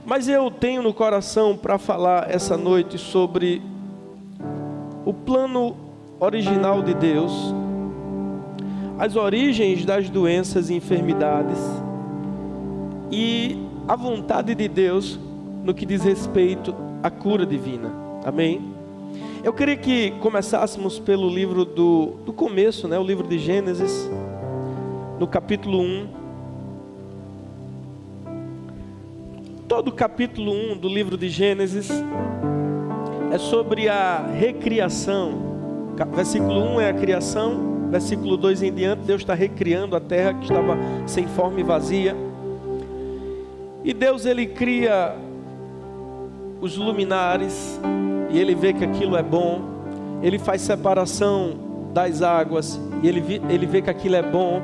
Mas eu tenho no coração para falar essa noite sobre o plano original de Deus, as origens das doenças e enfermidades e a vontade de Deus no que diz respeito à cura divina. Amém? Eu queria que começássemos pelo livro do começo, o livro de Gênesis, no capítulo 1. Todo o capítulo 1 do livro de Gênesis é sobre a recriação. Versículo 1 é a criação, versículo 2 em diante, Deus está recriando a terra que estava sem forma e vazia. E Deus, ele cria os luminares, e ele vê que aquilo é bom. Ele faz separação das águas, e ele vê que aquilo é bom.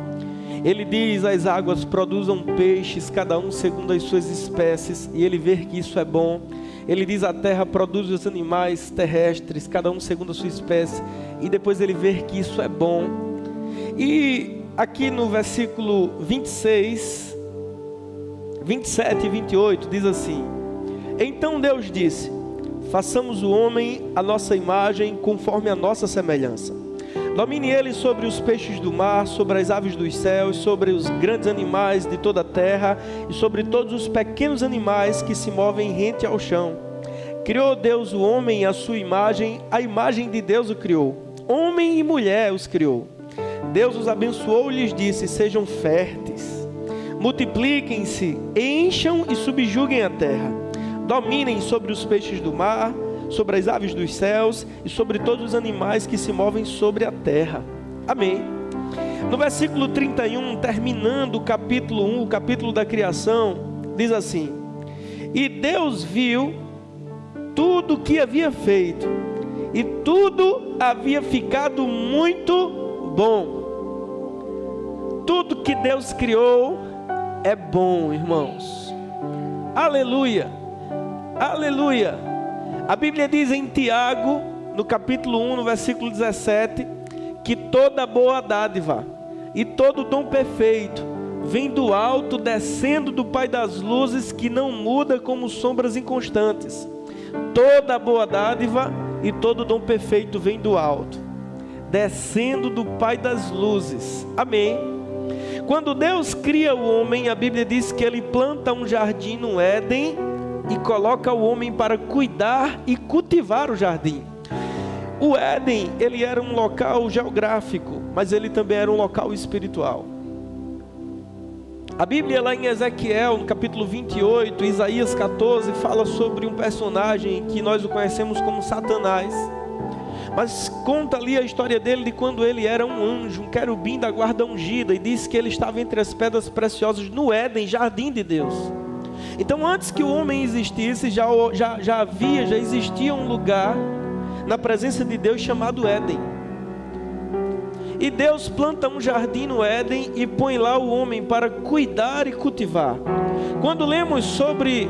Ele diz: as águas produzam peixes, cada um segundo as suas espécies, e ele vê que isso é bom. Ele diz: a terra produz os animais terrestres, cada um segundo a sua espécie, e depois ele vê que isso é bom. E aqui no versículo 26, 27 e 28 diz assim: então Deus disse: façamos o homem à nossa imagem, conforme a nossa semelhança. Domine ele sobre os peixes do mar, sobre as aves dos céus, sobre os grandes animais de toda a terra e sobre todos os pequenos animais que se movem rente ao chão. Criou Deus o homem à sua imagem, a imagem de Deus o criou. Homem e mulher os criou. Deus os abençoou e lhes disse: sejam férteis, multipliquem-se, encham e subjuguem a terra. Dominem sobre os peixes do mar, sobre as aves dos céus e sobre todos os animais que se movem sobre a terra. Amém. No versículo 31, terminando o capítulo 1, o capítulo da criação, diz assim: e Deus viu tudo o que havia feito, e tudo havia ficado muito bom. Tudo que Deus criou é bom, irmãos. Aleluia, aleluia. A Bíblia diz em Tiago, no capítulo 1, no versículo 17, que toda boa dádiva e todo dom perfeito vem do alto, descendo do Pai das luzes, que não muda como sombras inconstantes. Toda boa dádiva e todo dom perfeito vem do alto, descendo do Pai das luzes. Amém. Quando Deus cria o homem, a Bíblia diz que ele planta um jardim no Éden e coloca o homem para cuidar e cultivar o jardim. O Éden, ele era um local geográfico, mas ele também era um local espiritual. A Bíblia lá em Ezequiel, no capítulo 28, Isaías 14, fala sobre um personagem que nós o conhecemos como Satanás. Mas conta ali a história dele de quando ele era um anjo, um querubim da guarda ungida, e diz que ele estava entre as pedras preciosas no Éden, jardim de Deus. Então, antes que o homem existisse, já existia um lugar na presença de Deus chamado Éden. E Deus planta um jardim no Éden e põe lá o homem para cuidar e cultivar. Quando lemos sobre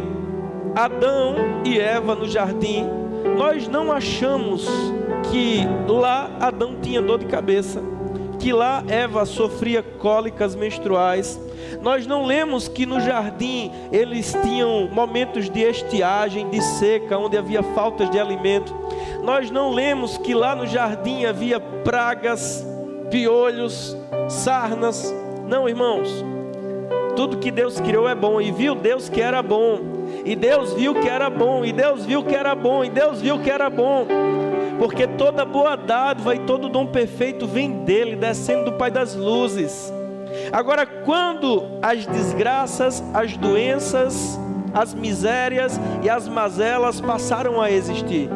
Adão e Eva no jardim, nós não achamos que lá Adão tinha dor de cabeça, que lá Eva sofria cólicas menstruais. Nós não lemos que no jardim eles tinham momentos de estiagem, de seca, onde havia faltas de alimento. Nós não lemos que lá no jardim havia pragas, piolhos, sarnas. Não, irmãos, tudo que Deus criou é bom, e viu Deus que era bom, e Deus viu que era bom, e Deus viu que era bom, e Deus viu que era bom, porque toda boa dádiva e todo dom perfeito vem dele, descendo do Pai das luzes. Agora, quando as desgraças, as doenças, as misérias e as mazelas passaram a existir,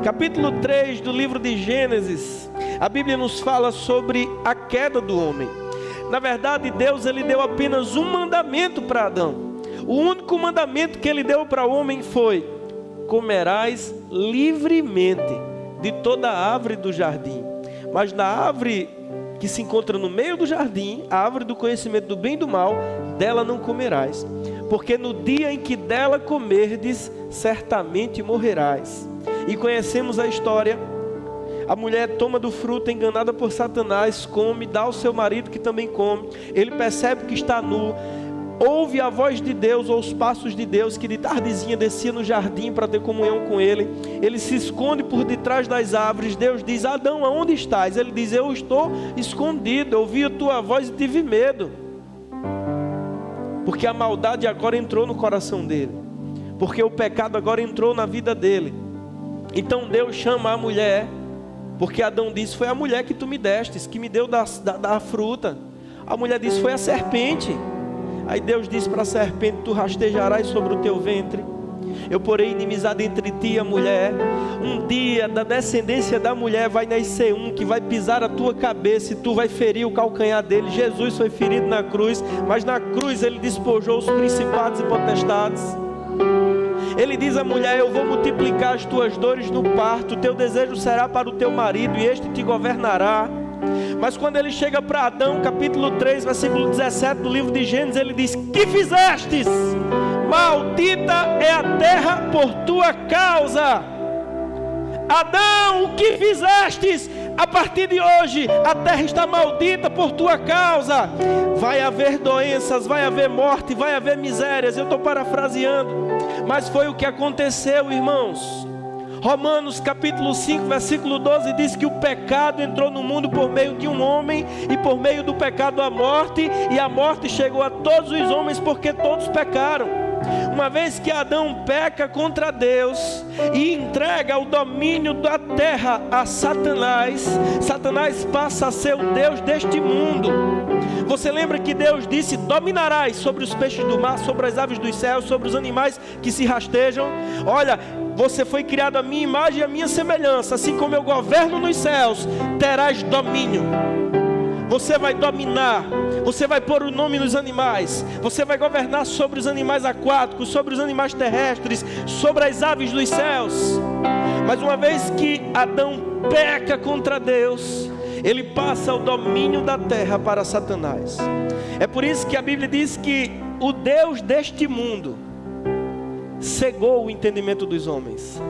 capítulo 3 do livro de Gênesis, a Bíblia nos fala sobre a queda do homem. Na verdade, Deus, ele deu apenas um mandamento para Adão. O único mandamento que ele deu para o homem foi: comerás livremente de toda a árvore do jardim, mas na árvore que se encontra no meio do jardim, a árvore do conhecimento do bem e do mal, dela não comerás, porque no dia em que dela comerdes, certamente morrerás. E conhecemos a história. A mulher toma do fruto, enganada por Satanás, come, dá ao seu marido que também come. Ele percebe que está nu, ouve a voz de Deus ou os passos de Deus, que de tardezinha descia no jardim para ter comunhão com ele. Ele se esconde por detrás das árvores. Deus diz: Adão, aonde estás? Ele diz: eu estou escondido, eu ouvi a tua voz e tive medo. Porque a maldade agora entrou no coração dele, porque o pecado agora entrou na vida dele. Então Deus chama a mulher, porque Adão disse: foi a mulher que tu me destes, que me deu da fruta. A mulher disse: foi a serpente. Aí Deus disse para a serpente: tu rastejarás sobre o teu ventre, eu porei inimizade entre ti e a mulher. Um dia da descendência da mulher vai nascer um que vai pisar a tua cabeça e tu vai ferir o calcanhar dele. Jesus foi ferido na cruz, mas na cruz ele despojou os principados e potestades. Ele diz à mulher: eu vou multiplicar as tuas dores no parto, teu desejo será para o teu marido e este te governará. Mas quando ele chega para Adão, capítulo 3, versículo 17 do livro de Gênesis, ele diz: que fizestes? Maldita é a terra por tua causa. Adão, o que fizestes? A partir de hoje, a terra está maldita por tua causa. Vai haver doenças, vai haver morte, vai haver misérias. Eu estou parafraseando, mas foi o que aconteceu, irmãos. Romanos capítulo 5, versículo 12 diz que o pecado entrou no mundo por meio de um homem, e por meio do pecado a morte, e a morte chegou a todos os homens porque todos pecaram. Uma vez que Adão peca contra Deus e entrega o domínio da terra a Satanás, Satanás passa a ser o Deus deste mundo. Você lembra que Deus disse: dominarás sobre os peixes do mar, sobre as aves dos céus, sobre os animais que se rastejam. Olha, você foi criado à minha imagem e à minha semelhança, assim como eu governo nos céus, terás domínio. Você vai dominar, você vai pôr o nome nos animais, você vai governar sobre os animais aquáticos, sobre os animais terrestres, sobre as aves dos céus. Mas uma vez que Adão peca contra Deus, ele passa o domínio da terra para Satanás. É por isso que a Bíblia diz que o Deus deste mundo cegou o entendimento dos homens.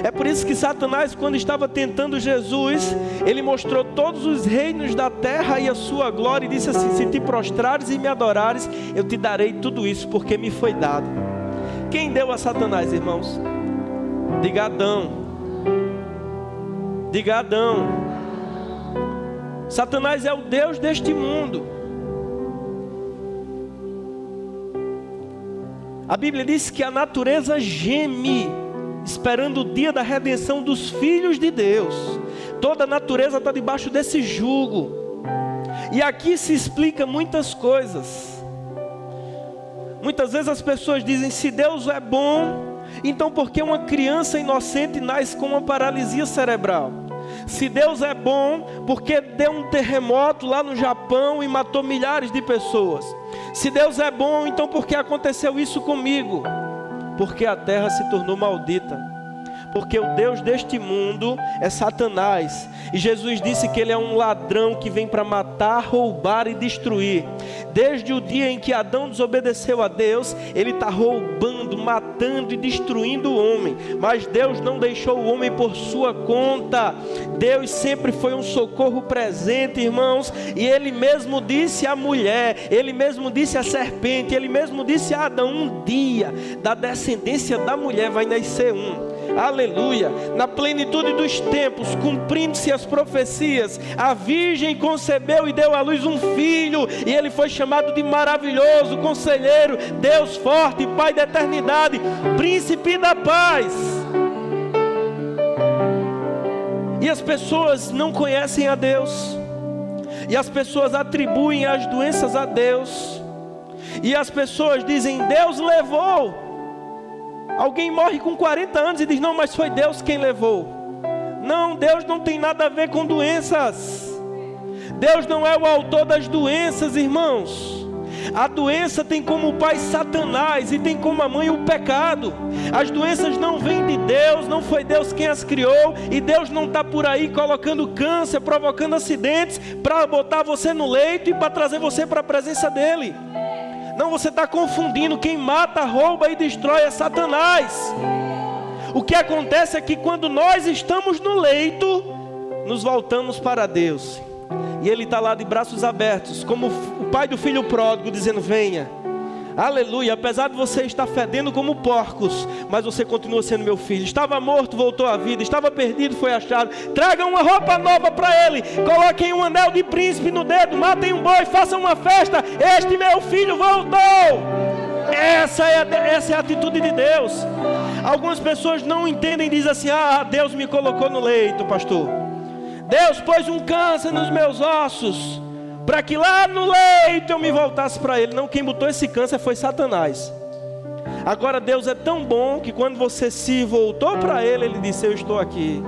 É por isso que Satanás, quando estava tentando Jesus, ele mostrou todos os reinos da terra e a sua glória, e disse assim: se te prostrares e me adorares, eu te darei tudo isso, porque me foi dado. Quem deu a Satanás, irmãos? Diga Adão. Diga Adão. Satanás é o Deus deste mundo. A Bíblia diz que a natureza geme, esperando o dia da redenção dos filhos de Deus. Toda a natureza está debaixo desse jugo. E aqui se explica muitas coisas. Muitas vezes as pessoas dizem: se Deus é bom, então por que uma criança inocente nasce com uma paralisia cerebral? Se Deus é bom, porque deu um terremoto lá no Japão e matou milhares de pessoas? Se Deus é bom, então por que aconteceu isso comigo? Porque a terra se tornou maldita. Porque o Deus deste mundo é Satanás. E Jesus disse que ele é um ladrão que vem para matar, roubar e destruir. Desde o dia em que Adão desobedeceu a Deus, ele está roubando, matando e destruindo o homem. Mas Deus não deixou o homem por sua conta. Deus sempre foi um socorro presente, irmãos. E ele mesmo disse à mulher, ele mesmo disse à serpente, ele mesmo disse a Adão: um dia da descendência da mulher vai nascer um. Aleluia. Na plenitude dos tempos, cumprindo-se as profecias, a virgem concebeu e deu à luz um filho, e ele foi chamado de maravilhoso, conselheiro, Deus forte, Pai da eternidade, príncipe da paz. E as pessoas não conhecem a Deus, e as pessoas atribuem as doenças a Deus, e as pessoas dizem: Deus levou. Alguém morre com 40 anos e diz: não, mas foi Deus quem levou. Não, Deus não tem nada a ver com doenças. Deus não é o autor das doenças, irmãos. A doença tem como pai Satanás e tem como a mãe o pecado. As doenças não vêm de Deus, não foi Deus quem as criou. E Deus não está por aí colocando câncer, provocando acidentes para botar você no leito e para trazer você para a presença dele. Não, você está confundindo. Quem mata, rouba e destrói é Satanás. O que acontece é que quando nós estamos no leito, nos voltamos para Deus. E Ele está lá de braços abertos, como o pai do filho pródigo, dizendo: venha, Aleluia, apesar de você estar fedendo como porcos, mas você continua sendo meu filho. Estava morto, voltou à vida. Estava perdido, foi achado. Tragam uma roupa nova para ele. Coloquem um anel de príncipe no dedo. Matem um boi, façam uma festa. Este meu filho voltou. Essa é a atitude de Deus. Algumas pessoas não entendem e dizem assim: ah, Deus me colocou no leito, pastor. Deus pôs um câncer nos meus ossos, para que lá no leito eu me voltasse para Ele. Não, quem botou esse câncer foi Satanás. Agora Deus é tão bom que quando você se voltou para Ele, Ele disse: eu estou aqui.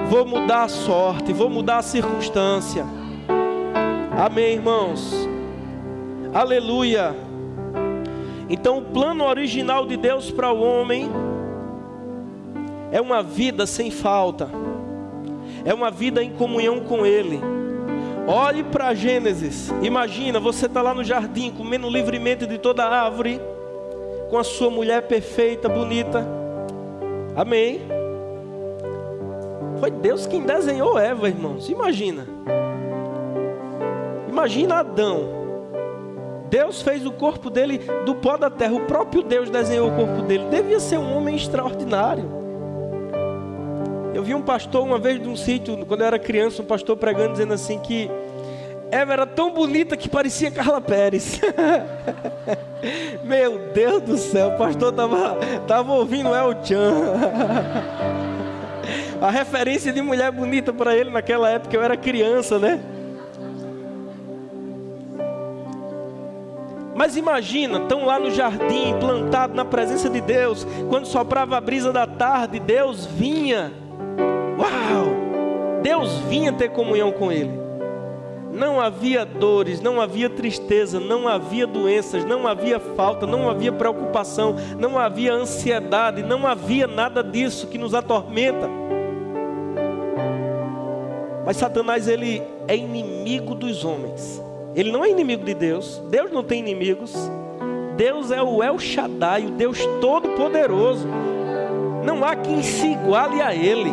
Vou mudar a sorte, vou mudar a circunstância. Amém, irmãos? Aleluia. Então o plano original de Deus para o homem é uma vida sem falta, é uma vida em comunhão com Ele. Olhe para Gênesis. Imagina, você está lá no jardim, comendo livremente de toda a árvore, com a sua mulher perfeita, bonita. Amém? Foi Deus quem desenhou Eva, irmãos. Imagina Adão. Deus fez o corpo dele do pó da terra. O próprio Deus desenhou o corpo dele. Devia ser um homem extraordinário. Eu vi um pastor uma vez de um sítio, quando eu era criança, um pastor pregando, dizendo assim que Eva era tão bonita que parecia Carla Pérez. Meu Deus do céu, o pastor estava ouvindo El Chan. A referência de mulher bonita para ele naquela época, eu era criança, né? Mas imagina, estão lá no jardim, plantado na presença de Deus. Quando soprava a brisa da tarde, Deus vinha. Uau! Deus vinha ter comunhão com ele. Não havia dores, não havia tristeza, não havia doenças, não havia falta, não havia preocupação, não havia ansiedade, não havia nada disso que nos atormenta. Mas Satanás, ele é inimigo dos homens. Ele não é inimigo de Deus. Deus não tem inimigos. Deus é o El Shaddai, o Deus Todo-Poderoso. Não há quem se iguale a Ele.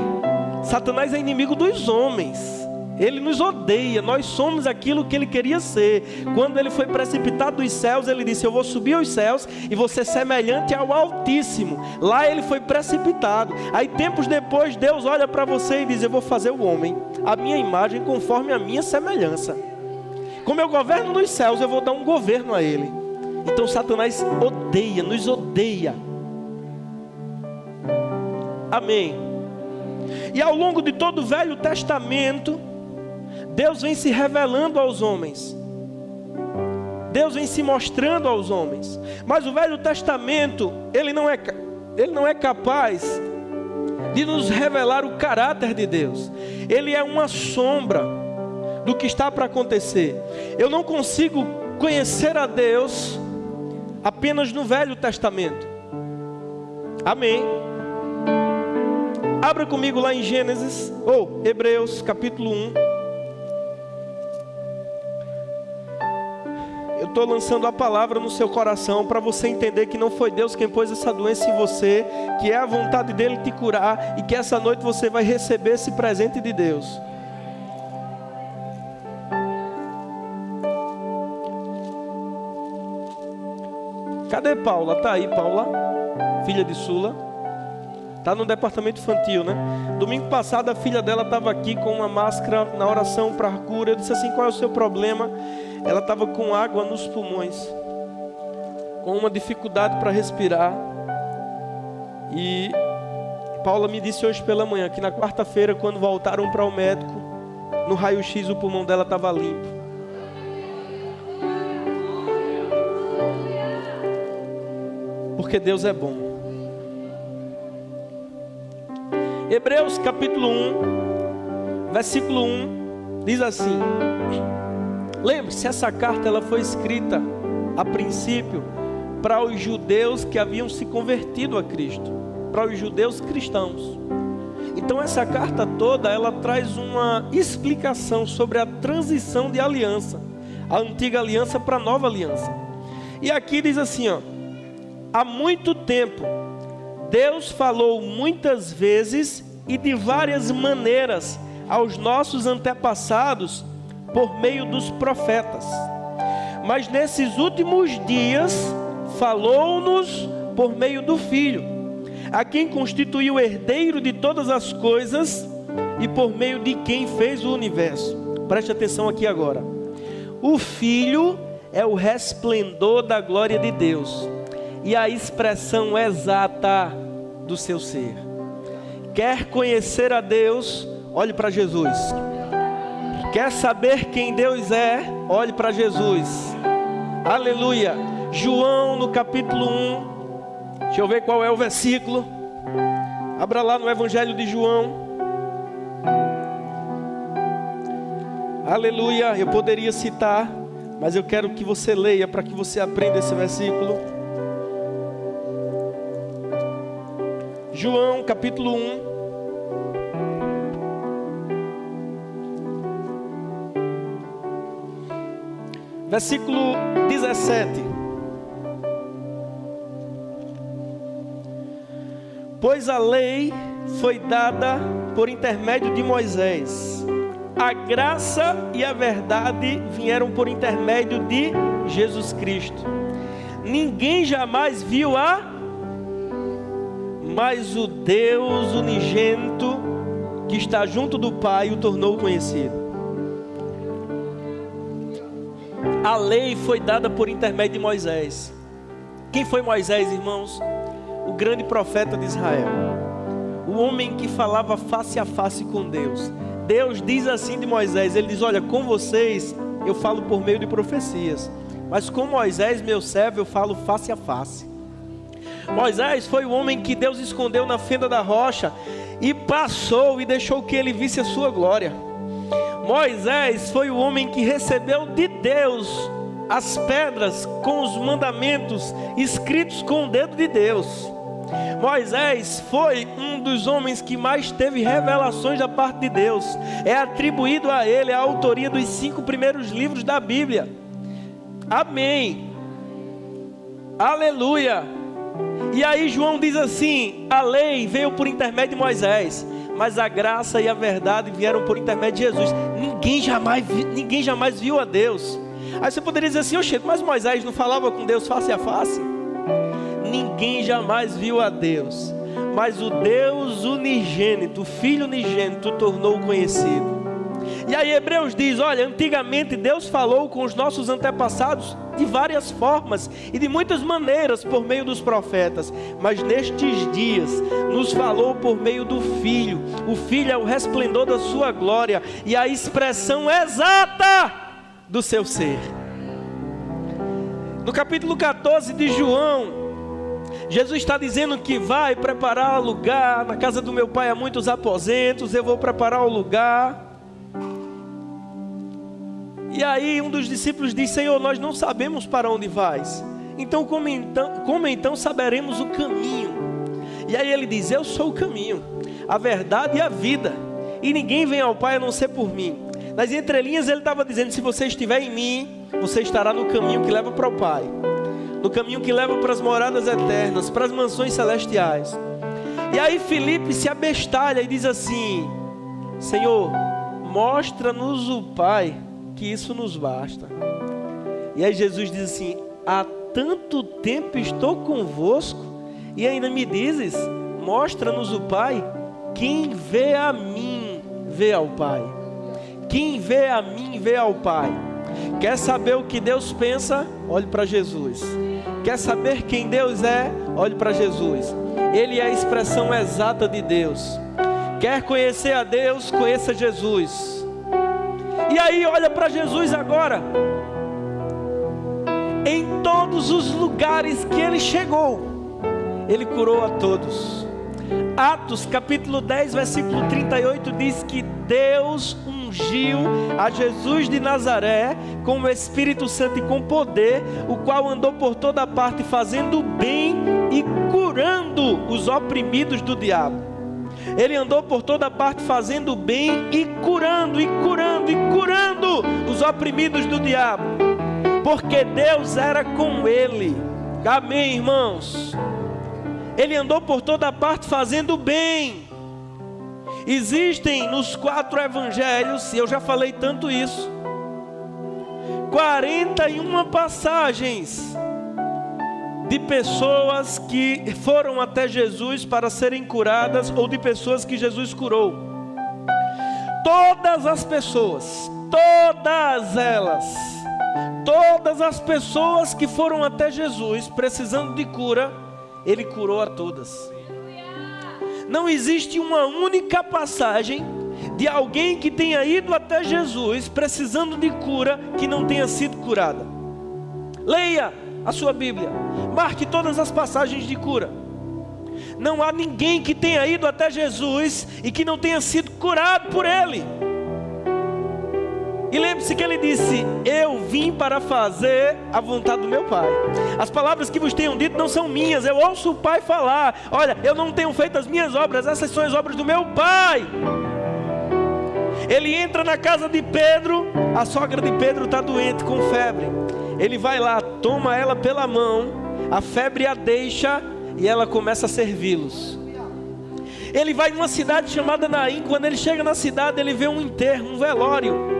Satanás é inimigo dos homens. Ele nos odeia. Nós somos aquilo que Ele queria ser. Quando Ele foi precipitado dos céus, Ele disse: eu vou subir aos céus e vou ser semelhante ao Altíssimo. Lá Ele foi precipitado. Aí tempos depois, Deus olha para você e diz: eu vou fazer o homem à minha imagem, conforme a minha semelhança. Como eu governo nos céus, eu vou dar um governo a ele. Então Satanás odeia, nos odeia. Amém. E ao longo de todo o Velho Testamento, Deus vem se revelando aos homens. Deus vem se mostrando aos homens. Mas o Velho Testamento, ele não é capaz de nos revelar o caráter de Deus. Ele é uma sombra do que está para acontecer. Eu não consigo conhecer a Deus apenas no Velho Testamento. Amém. Abra comigo lá em Gênesis, ou Hebreus capítulo 1. Eu estou lançando a palavra no seu coração para você entender que não foi Deus quem pôs essa doença em você, que é a vontade dele te curar, e que essa noite você vai receber esse presente de Deus. Cadê Paula? Está aí, Paula, filha de Sula. Está no departamento infantil, né? Domingo passado a filha dela estava aqui com uma máscara na oração para a cura. Eu disse assim: qual é o seu problema? Ela estava com água nos pulmões, com uma dificuldade para respirar. E Paula me disse hoje pela manhã que na quarta-feira, quando voltaram para o médico, no raio-x o pulmão dela estava limpo. Porque Deus é bom. Hebreus capítulo 1, versículo 1, diz assim: lembre-se, essa carta ela foi escrita a princípio para os judeus que haviam se convertido a Cristo, para os judeus cristãos. Então essa carta toda ela traz uma explicação sobre a transição de aliança, a antiga aliança para a nova aliança. E aqui diz assim, ó: há muito tempo Deus falou muitas vezes e de várias maneiras aos nossos antepassados por meio dos profetas. mas nesses últimos dias falou-nos por meio do Filho, a quem constituiu herdeiro de todas as coisas e por meio de quem fez o universo. Preste atenção aqui agora. O Filho é o resplendor da glória de Deus e a expressão exata do seu ser. Quer conhecer a Deus? Olhe para Jesus. Quer saber quem Deus é? Olhe para Jesus. Aleluia. João no capítulo 1. Deixa eu ver qual é o versículo. Abra lá no Evangelho de João. Aleluia. Eu poderia citar, mas eu quero que você leia para que você aprenda esse versículo. João capítulo 1. Versículo 17. Pois a lei foi dada por intermédio de Moisés. A graça e a verdade vieram por intermédio de Jesus Cristo. Ninguém jamais viu mas o Deus unigênito que está junto do Pai o tornou conhecido. A lei foi dada por intermédio de Moisés. Quem foi Moisés, irmãos? O grande profeta de Israel. O homem que falava face a face com Deus. Deus diz assim de Moisés, ele diz, olha, com vocês eu falo por meio de profecias, mas com Moisés, meu servo, eu falo face a face. Moisés foi o homem que Deus escondeu na fenda da rocha e passou e deixou que ele visse a sua glória. Moisés foi o homem que recebeu de Deus as pedras com os mandamentos escritos com o dedo de Deus. Moisés foi um dos homens que mais teve revelações da parte de Deus. É atribuído a ele a autoria dos 5 primeiros livros da Bíblia. Amém. Aleluia. E aí João diz assim, a lei veio por intermédio de Moisés, mas a graça e a verdade vieram por intermédio de Jesus. Ninguém jamais viu a Deus. Aí você poderia dizer assim, oxe, mas Moisés não falava com Deus face a face? Ninguém jamais viu a Deus, mas o Deus unigênito, o Filho unigênito, tornou conhecido. E aí Hebreus diz, olha, antigamente Deus falou com os nossos antepassados de várias formas e de muitas maneiras por meio dos profetas, mas nestes dias nos falou por meio do Filho. O Filho é o resplendor da sua glória e a expressão exata do seu ser. No capítulo 14 de João, Jesus está dizendo que vai preparar lugar. Na casa do meu pai há muitos aposentos, eu vou preparar o lugar. E aí um dos discípulos diz, Senhor, nós não sabemos para onde vais. Então como então saberemos o caminho? E aí ele diz, eu sou o caminho, a verdade e a vida, e ninguém vem ao Pai a não ser por mim. Nas entrelinhas ele estava dizendo, se você estiver em mim, você estará no caminho que leva para o Pai, no caminho que leva para as moradas eternas, para as mansões celestiais. E aí Filipe se abestalha e diz assim, Senhor, mostra-nos o Pai, que isso nos basta. E aí Jesus diz assim, há tanto tempo estou convosco e ainda me dizes, mostra-nos o Pai. Quem vê a mim, vê ao Pai. Quem vê a mim, vê ao Pai. Quer saber o que Deus pensa? Olhe para Jesus. Quer saber quem Deus é? Olhe para Jesus. Ele é a expressão exata de Deus. Quer conhecer a Deus? Conheça Jesus. E aí olha para Jesus agora. Em todos os lugares que ele chegou, ele curou a todos. Atos capítulo 10 versículo 38 diz que Deus ungiu a Jesus de Nazaré com o Espírito Santo e com poder, o qual andou por toda parte fazendo bem e curando os oprimidos do diabo. Ele andou por toda parte fazendo bem e curando, e curando, e curando os oprimidos do diabo, porque Deus era com ele. Amém, irmãos? Ele andou por toda parte fazendo bem. Existem nos 4 evangelhos, e eu já falei tanto isso, 41 passagens de pessoas que foram até Jesus para serem curadas, ou de pessoas que Jesus curou. Todas as pessoas, todas elas, todas as pessoas que foram até Jesus precisando de cura, Ele curou a todas. Não existe uma única passagem de alguém que tenha ido até Jesus precisando de cura que não tenha sido curada. Leia a sua Bíblia, marque todas as passagens de cura. Não há ninguém que tenha ido até Jesus e que não tenha sido curado por Ele. E lembre-se que Ele disse: eu vim para fazer a vontade do meu Pai. As palavras que vos tenho dito não são minhas, eu ouço o Pai falar. Olha, eu não tenho feito as minhas obras, essas são as obras do meu Pai. Ele entra na casa de Pedro, a sogra de Pedro está doente com febre. Ele vai lá, toma ela pela mão, a febre a deixa e ela começa a servi-los. Ele vai numa cidade chamada Naim. Quando ele chega na cidade, ele vê um enterro, um velório.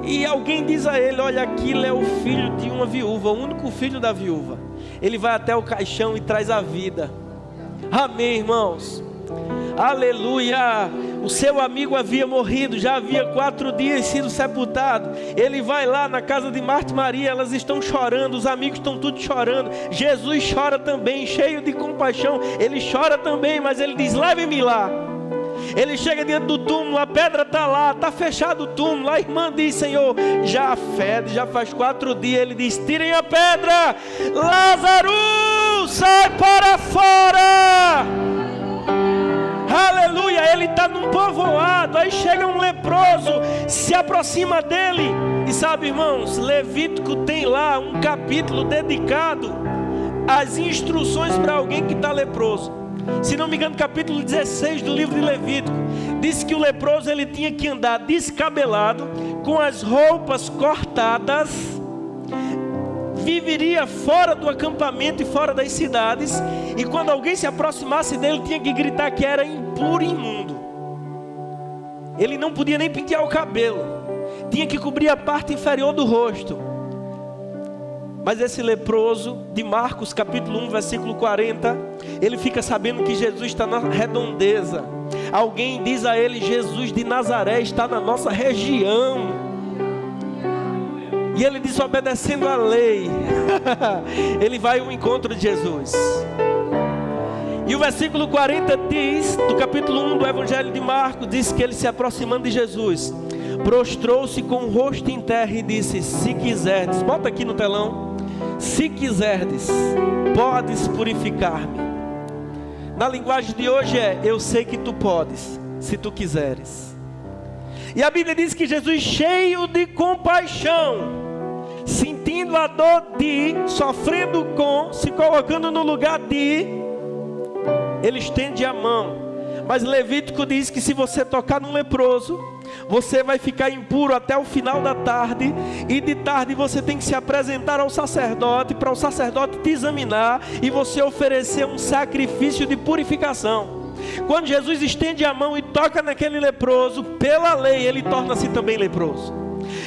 E alguém diz a ele: olha, aquilo é o filho de uma viúva, o único filho da viúva. Ele vai até o caixão e traz a vida. Amém, irmãos? Aleluia! O seu amigo havia morrido, já havia 4 dias sido sepultado. Ele vai lá na casa de Marta e Maria, elas estão chorando, os amigos estão tudo chorando. Jesus chora também, cheio de compaixão. Ele chora também, mas ele diz: leve-me lá. Ele chega diante do túmulo, a pedra está lá, está fechado o túmulo. A irmã diz: Senhor, já fede, já faz 4 dias. Ele diz: tirem a pedra. Lázaro, sai para fora. Aleluia, ele está num povoado, aí chega um leproso, se aproxima dele. E sabe, irmãos, Levítico tem lá um capítulo dedicado às instruções para alguém que está leproso. Se não me engano, capítulo 16 do livro de Levítico, diz que o leproso ele tinha que andar descabelado, com as roupas cortadas, viveria fora do acampamento e fora das cidades, e quando alguém se aproximasse dele, tinha que gritar que era impuro e imundo. Ele não podia nem pentear o cabelo, tinha que cobrir a parte inferior do rosto. Mas esse leproso, de Marcos capítulo 1, versículo 40, ele fica sabendo que Jesus está na redondeza. Alguém diz a ele: Jesus de Nazaré está na nossa região. E ele desobedecendo a lei, ele vai ao encontro de Jesus. E o versículo 40 diz, do capítulo 1 do Evangelho de Marcos, diz que ele, se aproximando de Jesus, prostrou-se com o rosto em terra e disse: se quiserdes, bota aqui no telão, se quiserdes, podes purificar-me. Na linguagem de hoje é: eu sei que tu podes, se tu quiseres. E a Bíblia diz que Jesus, cheio de compaixão, sentindo a dor de, sofrendo com, se colocando no lugar de, ele estende a mão. Mas Levítico diz que se você tocar num leproso, você vai ficar impuro até o final da tarde. E de tarde você tem que se apresentar ao sacerdote, para o sacerdote te examinar e você oferecer um sacrifício de purificação. Quando Jesus estende a mão e toca naquele leproso, pela lei ele torna-se também leproso.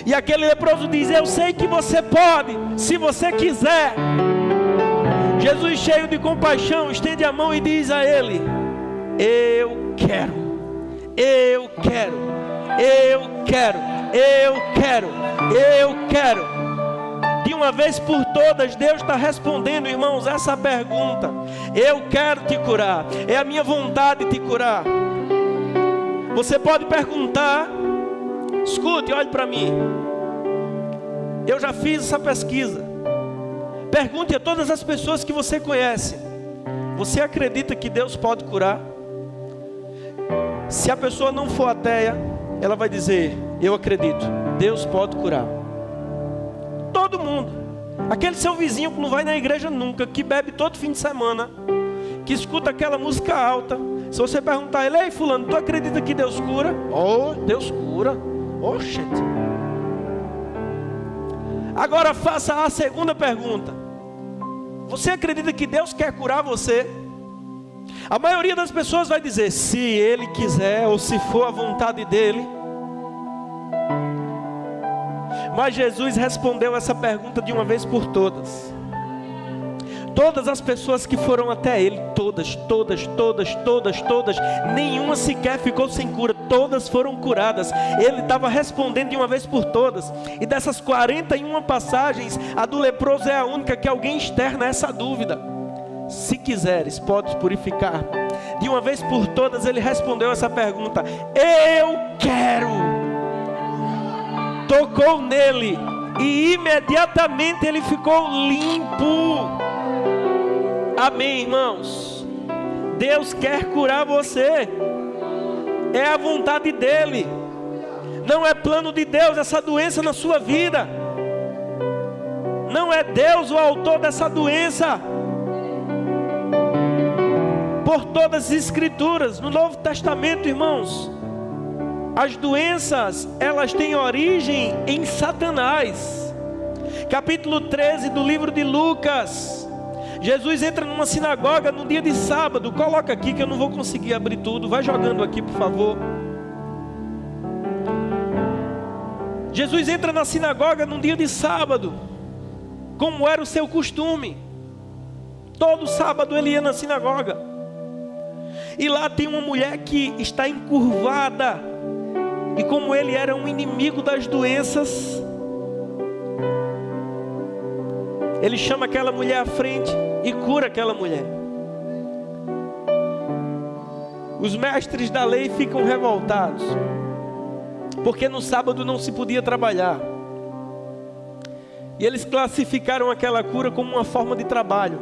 E aquele leproso diz: eu sei que você pode, se você quiser. Jesus, cheio de compaixão, estende a mão e diz a ele: eu quero, eu quero, eu quero, eu quero, eu quero. De uma vez por todas, Deus está respondendo, irmãos, essa pergunta: eu quero te curar, é a minha vontade te curar. Você pode perguntar, escute, olhe para mim, eu já fiz essa pesquisa. Pergunte a todas as pessoas que você conhece: você acredita que Deus pode curar? Se a pessoa não for ateia, ela vai dizer: eu acredito, Deus pode curar. Todo mundo. Aquele seu vizinho que não vai na igreja nunca, que bebe todo fim de semana, que escuta aquela música alta, se você perguntar a ele: ei fulano, tu acredita que Deus cura? Oh, Deus cura. Oh, shit. Agora faça a segunda pergunta: você acredita que Deus quer curar você? A maioria das pessoas vai dizer: se Ele quiser, ou se for a vontade dEle. Mas Jesus respondeu essa pergunta de uma vez por todas. Todas as pessoas que foram até Ele, todas, nenhuma sequer ficou sem cura, todas foram curadas. Ele estava respondendo de uma vez por todas. E dessas 41 passagens, a do leproso é a única que alguém externa essa dúvida: se quiseres, podes purificar. De uma vez por todas ele respondeu essa pergunta: eu quero. Tocou nele e imediatamente ele ficou limpo. Amém, irmãos? Deus quer curar você. É a vontade dele. Não é plano de Deus essa doença na sua vida. Não é Deus o autor dessa doença. Por todas as escrituras, no Novo Testamento, irmãos, as doenças, elas têm origem em Satanás. Capítulo 13 do livro de Lucas. Jesus entra numa sinagoga no dia de sábado. Coloca aqui que eu não vou conseguir abrir tudo. Vai jogando aqui, por favor. Jesus entra na sinagoga num dia de sábado, como era o seu costume. Todo sábado ele ia na sinagoga. E lá tem uma mulher que está encurvada. E como ele era um inimigo das doenças, ele chama aquela mulher à frente e cura aquela mulher. Os mestres da lei ficam revoltados, porque no sábado não se podia trabalhar. E eles classificaram aquela cura como uma forma de trabalho.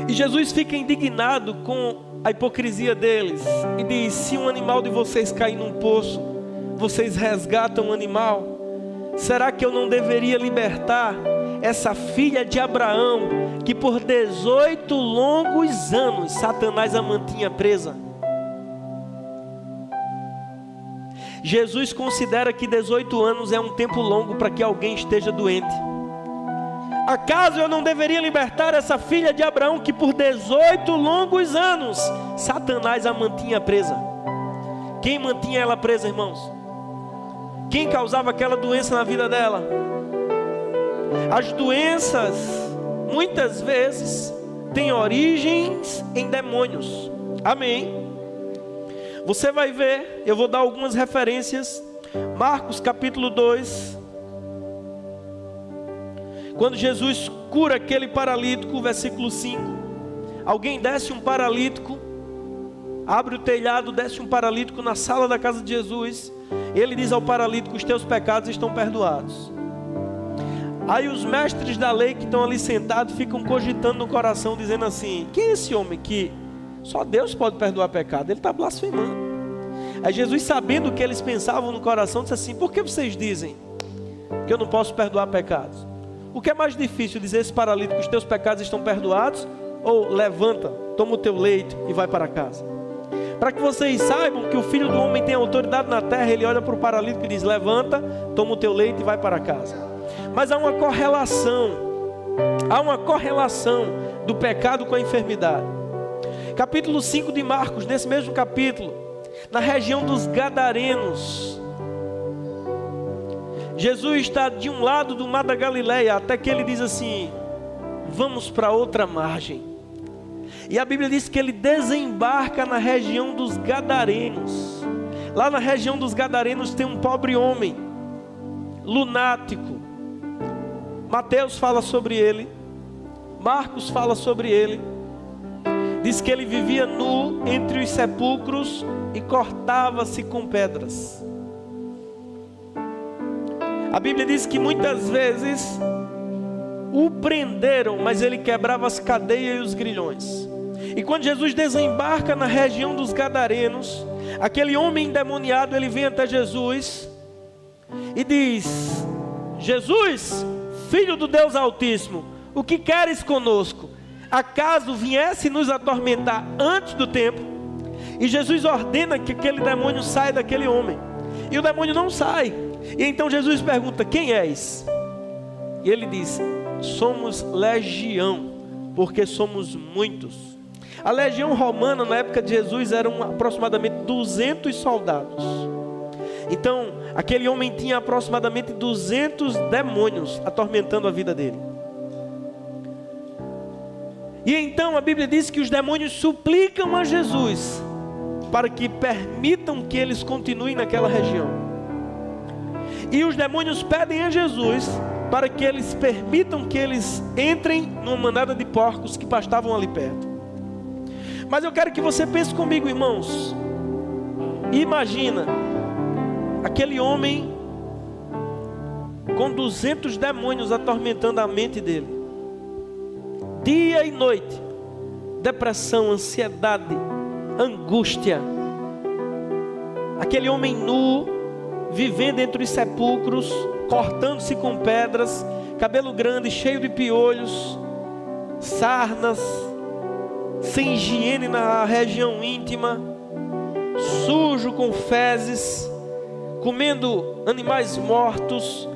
E Jesus fica indignado com a hipocrisia deles e diz: se um animal de vocês cair num poço, vocês resgatam o animal. Será que eu não deveria libertar essa filha de Abraão, que por 18 longos anos Satanás a mantinha presa? Jesus considera que 18 anos é um tempo longo para que alguém esteja doente. Acaso eu não deveria libertar essa filha de Abraão, que por 18 longos anos Satanás a mantinha presa? Quem mantinha ela presa, irmãos? Quem causava aquela doença na vida dela? As doenças, muitas vezes, têm origens em demônios. Amém? Você vai ver, eu vou dar algumas referências. Marcos capítulo 2. Quando Jesus cura aquele paralítico, versículo 5. Alguém desce um paralítico, abre o telhado, desce um paralítico na sala da casa de Jesus. Ele diz ao paralítico: os teus pecados estão perdoados. Aí os mestres da lei que estão ali sentados ficam cogitando no coração, dizendo assim: quem é esse homem que só Deus pode perdoar pecado? Ele está blasfemando. Aí Jesus, sabendo o que eles pensavam no coração, disse assim: por que vocês dizem que eu não posso perdoar pecados? O que é mais difícil, dizer a esse paralítico: os teus pecados estão perdoados? Ou levanta, toma o teu leito e vai para casa? Para que vocês saibam que o Filho do Homem tem autoridade na terra, ele olha para o paralítico e diz: levanta, toma o teu leito e vai para casa. Mas há uma correlação do pecado com a enfermidade. Capítulo 5 de Marcos, nesse mesmo capítulo, na região dos Gadarenos, Jesus está de um lado do mar da Galileia, até que ele diz assim: vamos para outra margem. E a Bíblia diz que ele desembarca na região dos Gadarenos. Lá na região dos Gadarenos tem um pobre homem, lunático. Mateus fala sobre ele, Marcos fala sobre ele. Diz que ele vivia nu entre os sepulcros e cortava-se com pedras. A Bíblia diz que muitas vezes o prenderam, mas ele quebrava as cadeias e os grilhões. E quando Jesus desembarca na região dos Gadarenos, aquele homem endemoniado, ele vem até Jesus e diz: Jesus, Filho do Deus Altíssimo, o que queres conosco? Acaso viesse nos atormentar antes do tempo? E Jesus ordena que aquele demônio saia daquele homem. E o demônio não sai. E então Jesus pergunta: quem és? E ele diz: somos legião, porque somos muitos. A legião romana na época de Jesus eram aproximadamente 200 soldados. Então Aquele homem tinha aproximadamente 200 demônios atormentando a vida dele. E então a Bíblia diz que os demônios suplicam a Jesus para que permitam que eles continuem naquela região. E os demônios pedem a Jesus para que eles permitam que eles entrem numa manada de porcos que pastavam ali perto. Mas eu quero que você pense comigo, irmãos. Imagina aquele homem com 200 demônios atormentando a mente dele, dia e noite, depressão, ansiedade, angústia. Aquele homem nu, vivendo entre os sepulcros, cortando-se com pedras, cabelo grande, cheio de piolhos, sarnas, sem higiene na região íntima, sujo com fezes, comendo animais mortos.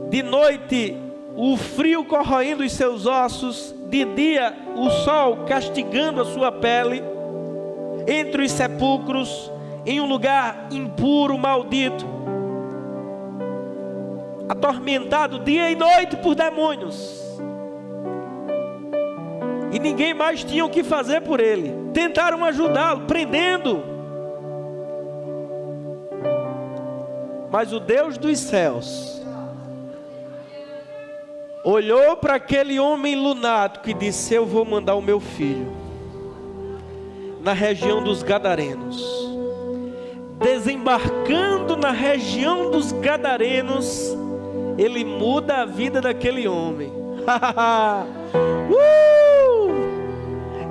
De noite, o frio corroendo os seus ossos, de dia o sol castigando a sua pele, entre os sepulcros, em um lugar impuro, maldito, atormentado dia e noite por demônios, e ninguém mais tinha o que fazer por ele. Tentaram ajudá-lo, prendendo, mas o Deus dos céus olhou para aquele homem lunático e disse: eu vou mandar o meu filho na região dos Gadarenos. Desembarcando na região dos Gadarenos, ele muda a vida daquele homem.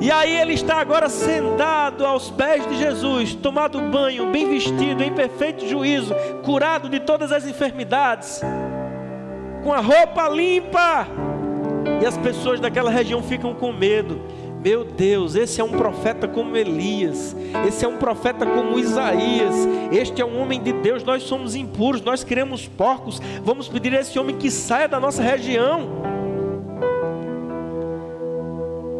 E aí ele está agora sentado aos pés de Jesus, tomado banho, bem vestido, em perfeito juízo, curado de todas as enfermidades, com a roupa limpa. E as pessoas daquela região ficam com medo. Meu Deus, esse é um profeta como Elias, esse é um profeta como Isaías, este é um homem de Deus. Nós somos impuros, nós criamos porcos, vamos pedir a esse homem que saia da nossa região.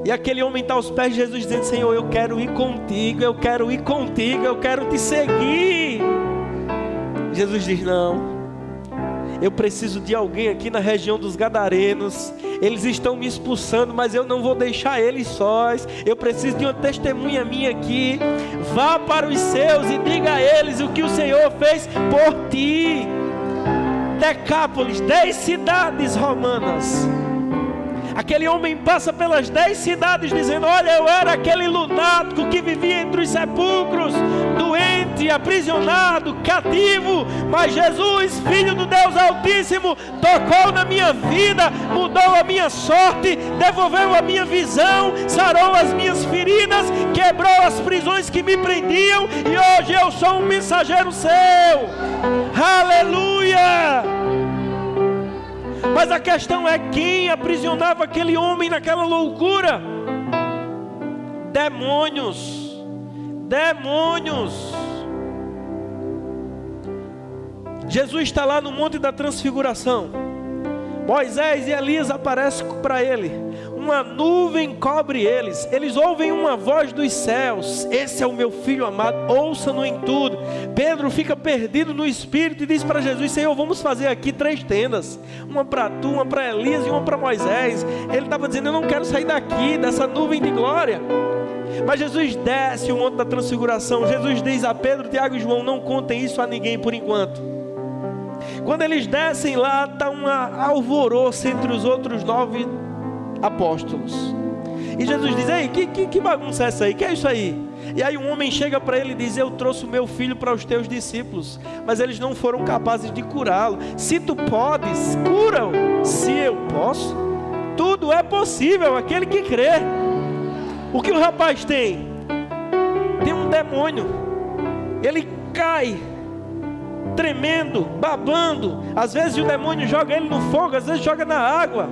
E aquele homem está aos pés de Jesus dizendo: Senhor, eu quero ir contigo, eu quero ir contigo, eu quero te seguir. Jesus diz: não, eu preciso de alguém aqui na região dos Gadarenos. Eles estão me expulsando, mas eu não vou deixar eles sós. Eu preciso de uma testemunha minha aqui. Vá para os seus e diga a eles o que o Senhor fez por ti. Decápolis, 10 cidades romanas. Aquele homem passa pelas 10 cidades dizendo: olha, eu era aquele lunático que vivia entre os sepulcros, doente, aprisionado, cativo, mas Jesus, Filho do Deus Altíssimo, tocou na minha vida, mudou a minha sorte, devolveu a minha visão, sarou as minhas feridas, quebrou as prisões que me prendiam, e hoje eu sou um mensageiro seu. Aleluia! Mas a questão é: quem aprisionava aquele homem naquela loucura? Demônios. Demônios. Jesus está lá no Monte da Transfiguração. Moisés e Elias aparecem para ele. Uma nuvem cobre eles. Eles ouvem uma voz dos céus: esse é o meu filho amado, ouça-no em tudo. Pedro fica perdido no espírito e diz para Jesus: Senhor, vamos fazer aqui 3 tendas, uma para tu, uma para Elias e uma para Moisés. Ele estava dizendo: eu não quero sair daqui, dessa nuvem de glória. Mas Jesus desce o Monte da Transfiguração. Jesus diz a Pedro, Tiago e João: não contem isso a ninguém por enquanto. Quando eles descem lá, está um alvoroço entre os outros 9 apóstolos. E Jesus diz: ei, que bagunça é essa aí? Que é isso aí? E aí um homem chega para ele e diz: eu trouxe o meu filho para os teus discípulos, mas eles não foram capazes de curá-lo. Se tu podes, cura-o. Se eu posso, tudo é possível aquele que crê. O que o rapaz tem? Tem um demônio. Ele cai tremendo, babando. Às vezes o demônio joga ele no fogo, às vezes joga na água.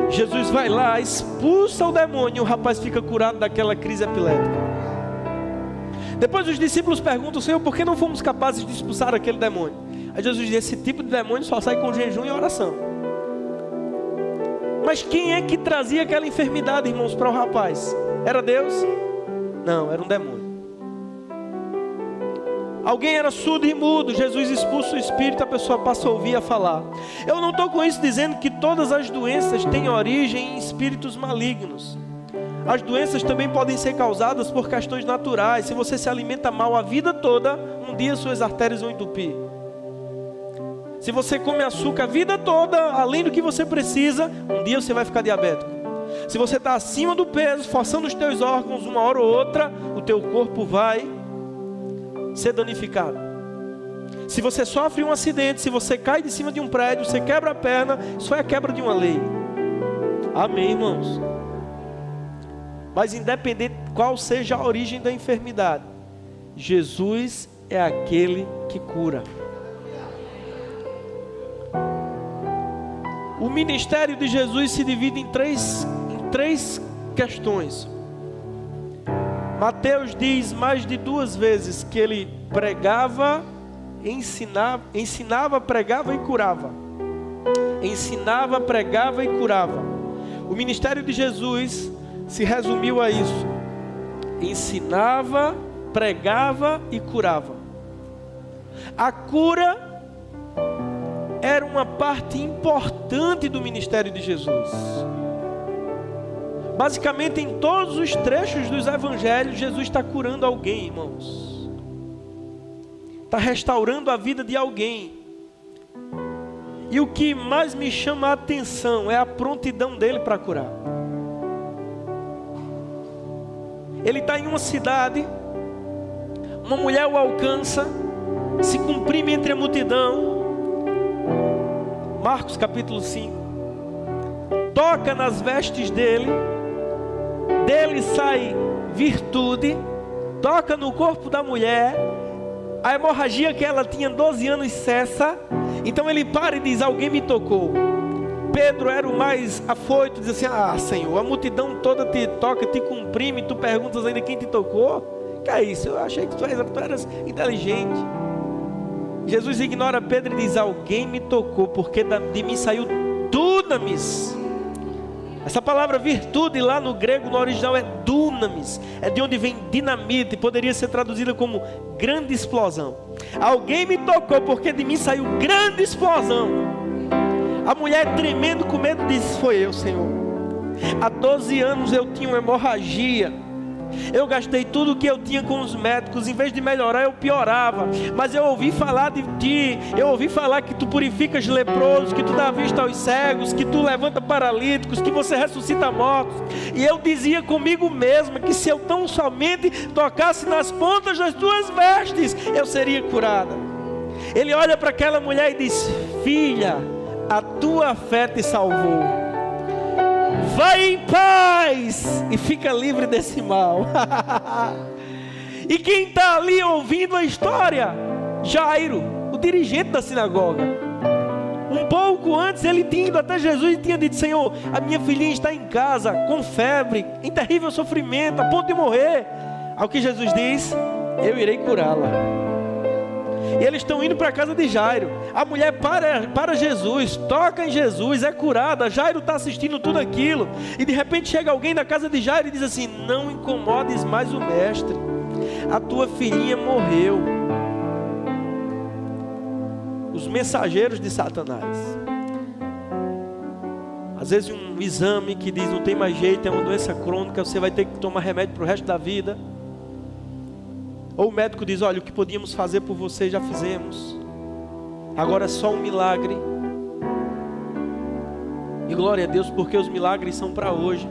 Jesus vai lá, expulsa o demônio, e o rapaz fica curado daquela crise epilética. Depois os discípulos perguntam: Senhor, por que não fomos capazes de expulsar aquele demônio? Aí Jesus diz: esse tipo de demônio só sai com jejum e oração. Mas quem é que trazia aquela enfermidade, irmãos, para o rapaz? Era Deus? Não, era um demônio. Alguém era surdo e mudo, Jesus expulsa o espírito, a pessoa passa a ouvir e a falar. Eu não estou com isso dizendo que todas as doenças têm origem em espíritos malignos. As doenças também podem ser causadas por questões naturais. Se você se alimenta mal a vida toda, um dia suas artérias vão entupir. Se você come açúcar a vida toda, além do que você precisa, um dia você vai ficar diabético. Se você está acima do peso, forçando os teus órgãos, uma hora ou outra, o teu corpo vai ser danificado. Se você sofre um acidente, se você cai de cima de um prédio, você quebra a perna, isso é a quebra de uma lei. Amém, irmãos? Mas independente qual seja a origem da enfermidade, Jesus é aquele que cura. O ministério de Jesus se divide em três questões. Mateus diz mais de 2 vezes que ele pregava, ensinava, pregava e curava. Ensinava, pregava e curava. O ministério de Jesus se resumiu a isso: ensinava, pregava e curava. A cura era uma parte importante do ministério de Jesus. Basicamente, em todos os trechos dos evangelhos, Jesus está curando alguém, irmãos. Está restaurando a vida de alguém. E o que mais me chama a atenção é a prontidão dele para curar. Ele está em uma cidade, uma mulher o alcança, se comprime entre a multidão. Marcos capítulo 5. Toca nas vestes dele sai virtude, toca no corpo da mulher, a hemorragia que ela tinha 12 anos cessa. Então ele para e diz: alguém me tocou. Pedro era o mais afoito, diz assim: ah, Senhor, a multidão toda te toca, te comprime, tu perguntas ainda quem te tocou? Que é isso? Eu achei que tu eras inteligente. Jesus ignora Pedro e diz: alguém me tocou, porque de mim saiu dunamis. Essa palavra virtude lá no grego, no original, é dunamis. É de onde vem dinamite, poderia ser traduzida como grande explosão. Alguém me tocou, porque de mim saiu grande explosão. A mulher, tremendo com medo, disse: foi eu, Senhor. Há 12 anos eu tinha uma hemorragia. Eu gastei tudo o que eu tinha com os médicos. Em vez de melhorar, eu piorava. Mas eu ouvi falar de ti. Eu ouvi falar que tu purificas leprosos, que tu dá vista aos cegos, que tu levanta paralíticos, que você ressuscita mortos. E eu dizia comigo mesma que se eu tão somente tocasse nas pontas das tuas vestes, eu seria curada. Ele olha para aquela mulher e diz: filha, a tua fé te salvou. Vai em paz e fica livre desse mal. E quem está ali ouvindo a história? Jairo, o dirigente da sinagoga. Um pouco antes ele tinha ido até Jesus e tinha dito: Senhor, a minha filhinha está em casa, com febre, em terrível sofrimento, a ponto de morrer. Ao que Jesus diz: eu irei curá-la. E eles estão indo para a casa de Jairo. A mulher para Jesus, toca em Jesus, é curada. Jairo está assistindo tudo aquilo. E de repente chega alguém da casa de Jairo e diz assim: não incomodes mais o mestre, a tua filhinha morreu. Os mensageiros de Satanás. Às vezes um exame que diz: não tem mais jeito, é uma doença crônica, você vai ter que tomar remédio para o resto da vida. Ou o médico diz: olha, o que podíamos fazer por você já fizemos, agora é só um milagre. E glória a Deus, porque os milagres são para hoje.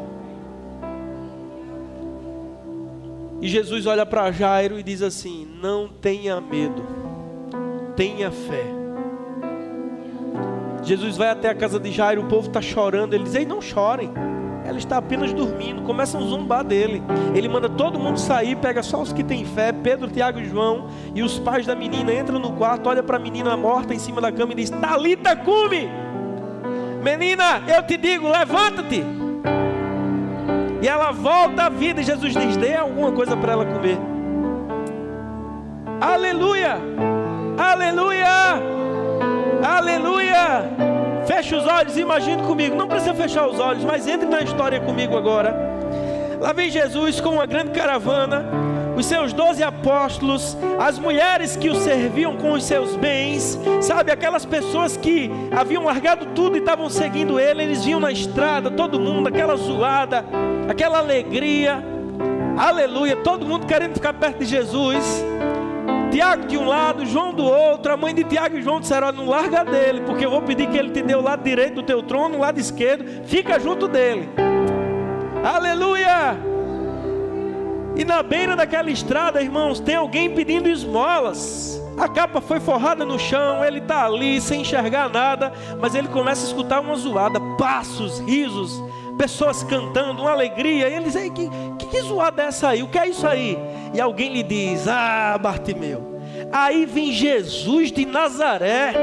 E Jesus olha para Jairo e diz assim: não tenha medo, tenha fé. Jesus vai até a casa de Jairo, o povo está chorando. Ele diz: ei, não chorem, ela está apenas dormindo. Começam a zombar dele. Ele manda todo mundo sair, pega só os que têm fé, Pedro, Tiago e João. E os pais da menina entram no quarto, olha para a menina morta em cima da cama e diz: Talita cumi, menina, eu te digo, levanta-te. E ela volta à vida. E Jesus diz: dê alguma coisa para ela comer. Aleluia, aleluia, aleluia. Feche os olhos, imagine comigo. Não precisa fechar os olhos, mas entre na história comigo agora. Lá vem Jesus com uma grande caravana. os seus 12 apóstolos, as mulheres que o serviam com os seus bens, sabe, aquelas pessoas que haviam largado tudo e estavam seguindo ele, eles vinham na estrada, todo mundo, aquela zoada, aquela alegria, aleluia, todo mundo querendo ficar perto de Jesus. Tiago de um lado, João do outro. A mãe de Tiago e João disseram: não larga dele, porque eu vou pedir que ele te dê o lado direito do teu trono, o lado esquerdo, fica junto dele. Aleluia! E na beira daquela estrada, irmãos, tem alguém pedindo esmolas. A capa foi forrada no chão, ele está ali sem enxergar nada, mas ele começa a escutar uma zoada, passos, risos, pessoas cantando, uma alegria. E ele diz: que zoada é essa aí? O que é isso aí? E alguém lhe diz: ah, Bartimeu, aí vem Jesus de Nazaré,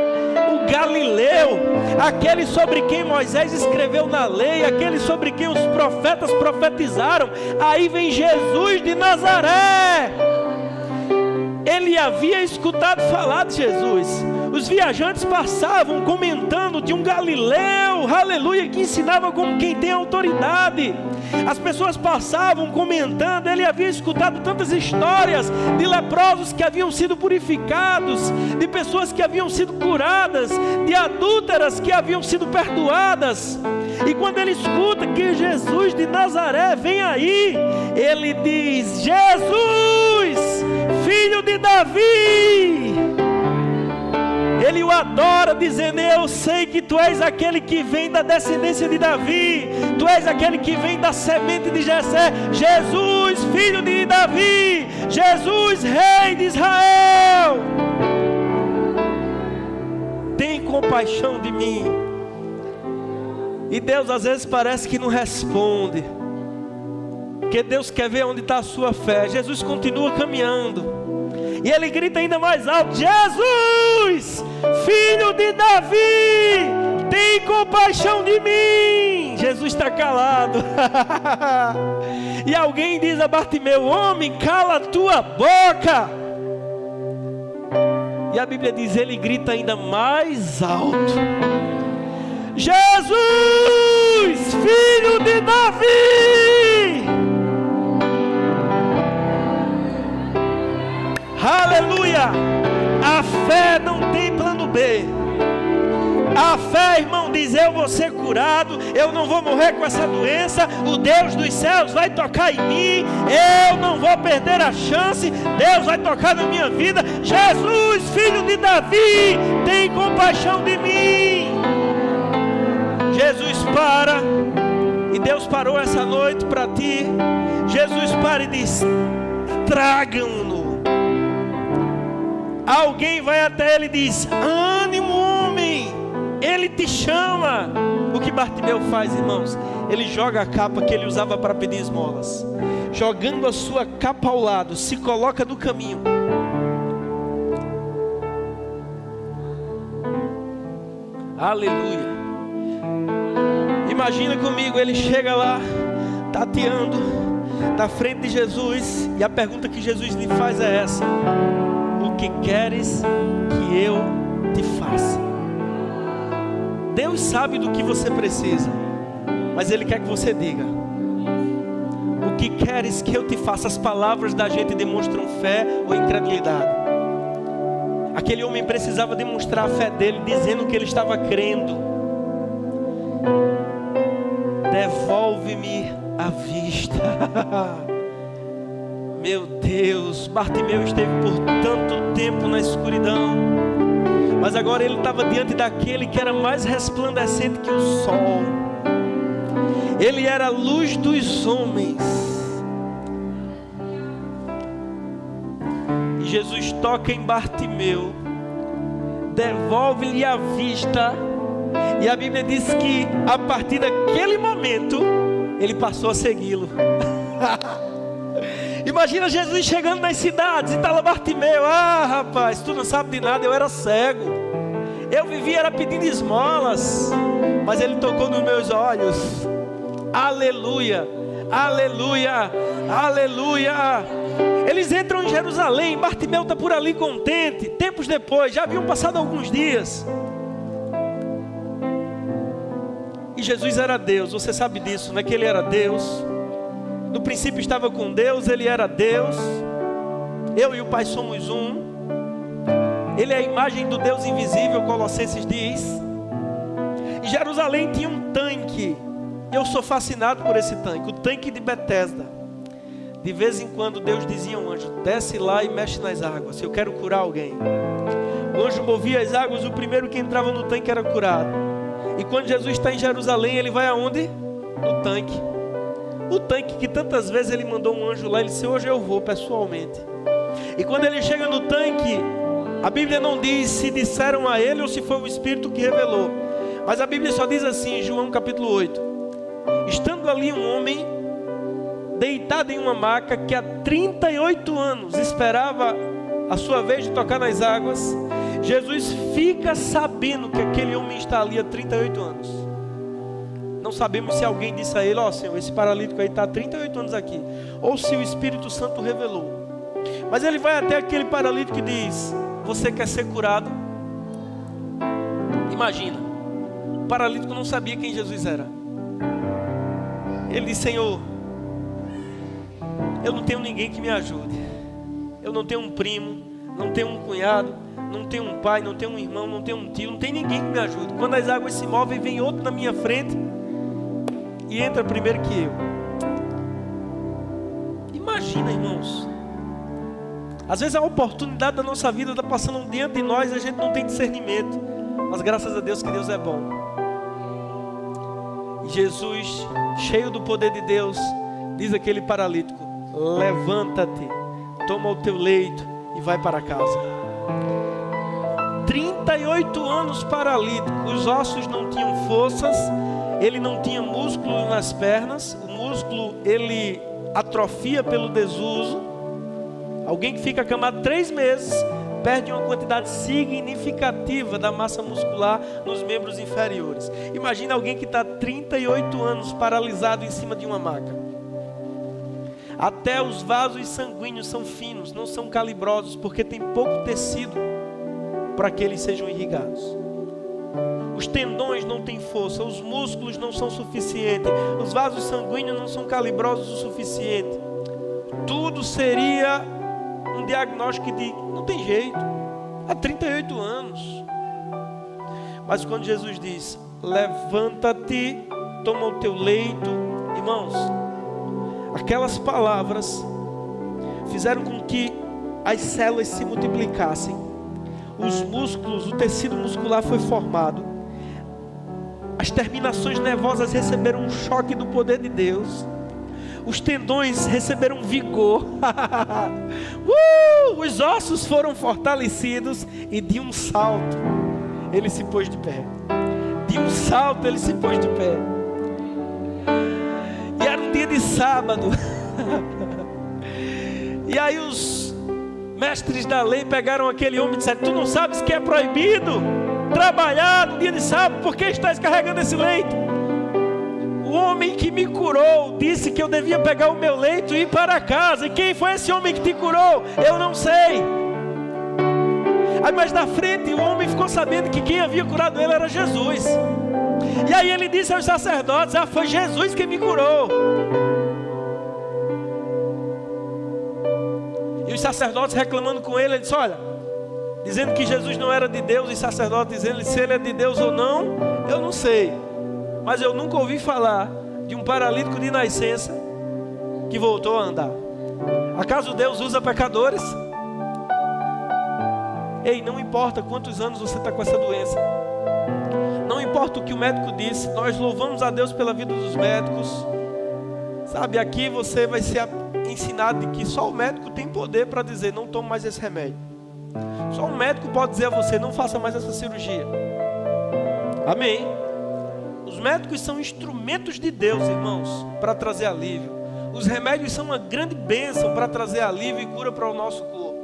o Galileu, aquele sobre quem Moisés escreveu na lei, aquele sobre quem os profetas profetizaram. Aí vem Jesus de Nazaré. Ele havia escutado falar de Jesus. Os viajantes passavam comentando de um Galileu, aleluia, que ensinava como quem tem autoridade. As pessoas passavam comentando, ele havia escutado tantas histórias de leprosos que haviam sido purificados, de pessoas que haviam sido curadas, de adúlteras que haviam sido perdoadas. E quando ele escuta que Jesus de Nazaré vem aí, ele diz: Jesus, filho de Davi. Ele o adora, dizendo: eu sei que tu és aquele que vem da descendência de Davi, tu és aquele que vem da semente de Jessé. Jesus, filho de Davi, Jesus, rei de Israel, tem compaixão de mim. E Deus às vezes parece que não responde, porque Deus quer ver onde está a sua fé. Jesus continua caminhando, e ele grita ainda mais alto: Jesus, filho de Davi, tem compaixão de mim. Jesus está calado. E alguém diz a Bartimeu: homem, cala a tua boca. E a Bíblia diz: ele grita ainda mais alto: Jesus, filho de Davi. Aleluia! A fé não tem plano B. A fé, irmão, diz: eu vou ser curado, eu não vou morrer com essa doença, o Deus dos céus vai tocar em mim, eu não vou perder a chance, Deus vai tocar na minha vida. Jesus, filho de Davi, tem compaixão de mim. Jesus para, e Deus parou essa noite para ti. Jesus para e diz: tragam-no. Alguém vai até ele e diz: ânimo, homem, ele te chama. O que Bartimeu faz, irmãos? Ele joga a capa que ele usava para pedir esmolas, jogando a sua capa ao lado, se coloca no caminho. Aleluia. Imagina comigo, ele chega lá, tateando na frente de Jesus, e a pergunta que Jesus lhe faz é essa: o que queres que eu te faça? Deus sabe do que você precisa, mas Ele quer que você diga: o que queres que eu te faça? As palavras da gente demonstram fé ou incredulidade. Aquele homem precisava demonstrar a fé dele, dizendo que ele estava crendo. Devolve-me a vista. Meu Deus, Bartimeu esteve por tanto tempo na escuridão, mas agora ele estava diante daquele que era mais resplandecente que o sol. Ele era a luz dos homens. E Jesus toca em Bartimeu, devolve-lhe a vista. E a Bíblia diz que a partir daquele momento ele passou a segui-lo. Imagina Jesus chegando nas cidades e está lá Bartimeu: ah, rapaz, tu não sabe de nada, eu era cego, eu vivia era pedindo esmolas, mas ele tocou nos meus olhos. Aleluia, aleluia, aleluia. Eles entram em Jerusalém, Bartimeu está por ali contente. Tempos depois, já haviam passado alguns dias, e Jesus era Deus, você sabe disso, não é que ele era Deus? No princípio estava com Deus, ele era Deus. Eu e o Pai somos um. Ele é a imagem do Deus invisível, Colossenses diz. Em Jerusalém tinha um tanque. Eu sou fascinado por esse tanque, o tanque de Betesda. De vez em quando Deus dizia a um anjo: desce lá e mexe nas águas, eu quero curar alguém. O anjo movia as águas, o primeiro que entrava no tanque era curado. E quando Jesus está em Jerusalém, ele vai aonde? No tanque. O tanque que tantas vezes ele mandou um anjo lá, ele disse: hoje eu vou pessoalmente. E quando ele chega no tanque, a Bíblia não diz se disseram a ele ou se foi o Espírito que revelou. Mas a Bíblia só diz assim, em João capítulo 8. Estando ali um homem, deitado em uma maca, que há 38 anos esperava a sua vez de tocar nas águas, Jesus fica sabendo que aquele homem está ali há 38 anos. Não sabemos se alguém disse a ele: ó Senhor, esse paralítico aí está há 38 anos aqui, ou se o Espírito Santo revelou. Mas ele vai até aquele paralítico e diz: você quer ser curado? Imagina, o paralítico não sabia quem Jesus era. Ele diz: Senhor, eu não tenho ninguém que me ajude. Eu não tenho um primo, não tenho um cunhado, não tenho um pai, não tenho um irmão, não tenho um tio, não tem ninguém que me ajude. Quando as águas se movem, vem outro na minha frente e entra primeiro que eu. Imagina, irmãos. Às vezes a oportunidade da nossa vida está passando diante de nós e a gente não tem discernimento. Mas graças a Deus que Deus é bom. E Jesus, cheio do poder de Deus, diz àquele paralítico: levanta-te, toma o teu leito e vai para casa. 38 anos paralítico, os ossos não tinham forças, ele não tinha músculo nas pernas, o músculo ele atrofia pelo desuso. Alguém que fica acamado 3 meses perde uma quantidade significativa da massa muscular nos membros inferiores. Imagina alguém que está 38 anos paralisado em cima de uma maca. Até os vasos sanguíneos são finos, não são calibrosos, porque tem pouco tecido para que eles sejam irrigados. Os tendões não têm força, os músculos não são suficientes, os vasos sanguíneos não são calibrosos o suficiente. Tudo seria um diagnóstico de não tem jeito, há 38 anos. Mas quando Jesus diz: levanta-te, toma o teu leito, irmãos, aquelas palavras fizeram com que as células se multiplicassem, os músculos, o tecido muscular foi formado, as terminações nervosas receberam um choque do poder de Deus, os tendões receberam vigor, os ossos foram fortalecidos, e de um salto ele se pôs de pé. De um salto ele se pôs de pé. E era um dia de sábado. E aí os mestres da lei pegaram aquele homem e disseram: tu não sabes que é proibido trabalhar no dia de sábado? Por que estás carregando esse leito? O homem que me curou disse que eu devia pegar o meu leito e ir para casa. E quem foi esse homem que te curou? Eu não sei. Aí mais na frente o homem ficou sabendo que quem havia curado ele era Jesus. E aí ele disse aos sacerdotes: ah, foi Jesus que me curou. E os sacerdotes reclamando com ele, ele disse: olha, dizendo que Jesus não era de Deus, e sacerdotes dizendo se ele é de Deus ou não, eu não sei. Mas eu nunca ouvi falar de um paralítico de nascença que voltou a andar. Acaso Deus usa pecadores? Ei, não importa quantos anos você está com essa doença, não importa o que o médico disse, nós louvamos a Deus pela vida dos médicos. Sabe, aqui você vai ser ensinado de que só o médico tem poder para dizer: não tome mais esse remédio. Só um médico pode dizer a você: não faça mais essa cirurgia. Amém? Os médicos são instrumentos de Deus, irmãos, para trazer alívio. Os remédios são uma grande bênção para trazer alívio e cura para o nosso corpo.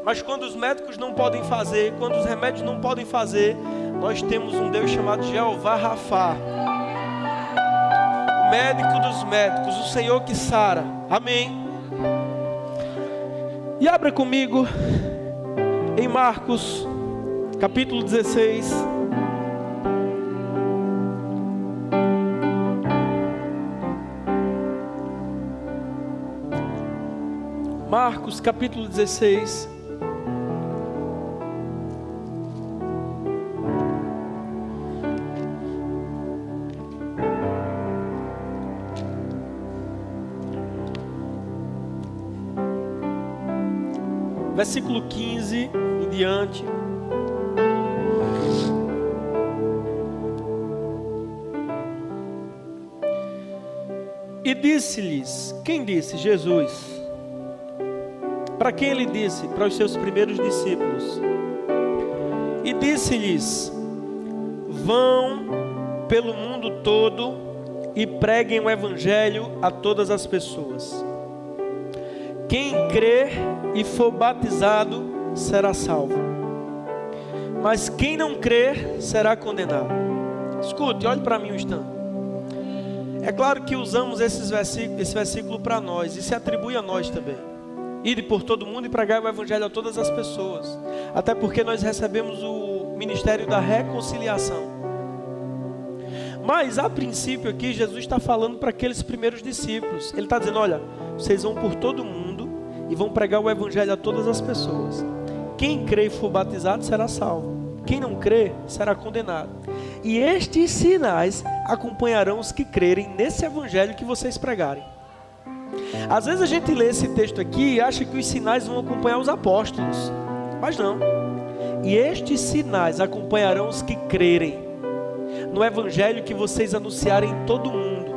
Mas quando os médicos não podem fazer, quando os remédios não podem fazer, nós temos um Deus chamado Jeová Rafá, o médico dos médicos, o Senhor que sara. Amém? E abra comigo em Marcos capítulo 16. Marcos capítulo 16. Versículo 15 em diante. E disse-lhes, quem disse? Jesus. Para quem ele disse? Para os seus primeiros discípulos. E disse-lhes, vão pelo mundo todo e preguem o evangelho a todas as pessoas. Quem crer e for batizado será salvo, mas quem não crer será condenado. Escute, olhe para mim um instante. É claro que usamos esse versículo para nós, e se atribui a nós também. Ide por todo mundo e pregai o evangelho a todas as pessoas, até porque nós recebemos o ministério da reconciliação. Mas a princípio aqui Jesus está falando para aqueles primeiros discípulos. Ele está dizendo, olha, vocês vão por todo mundo e vão pregar o evangelho a todas as pessoas. Quem crê e for batizado será salvo, quem não crê será condenado. E estes sinais acompanharão os que crerem nesse evangelho que vocês pregarem. Às vezes a gente lê esse texto aqui e acha que os sinais vão acompanhar os apóstolos, mas não. E estes sinais acompanharão os que crerem no evangelho que vocês anunciarem em todo o mundo.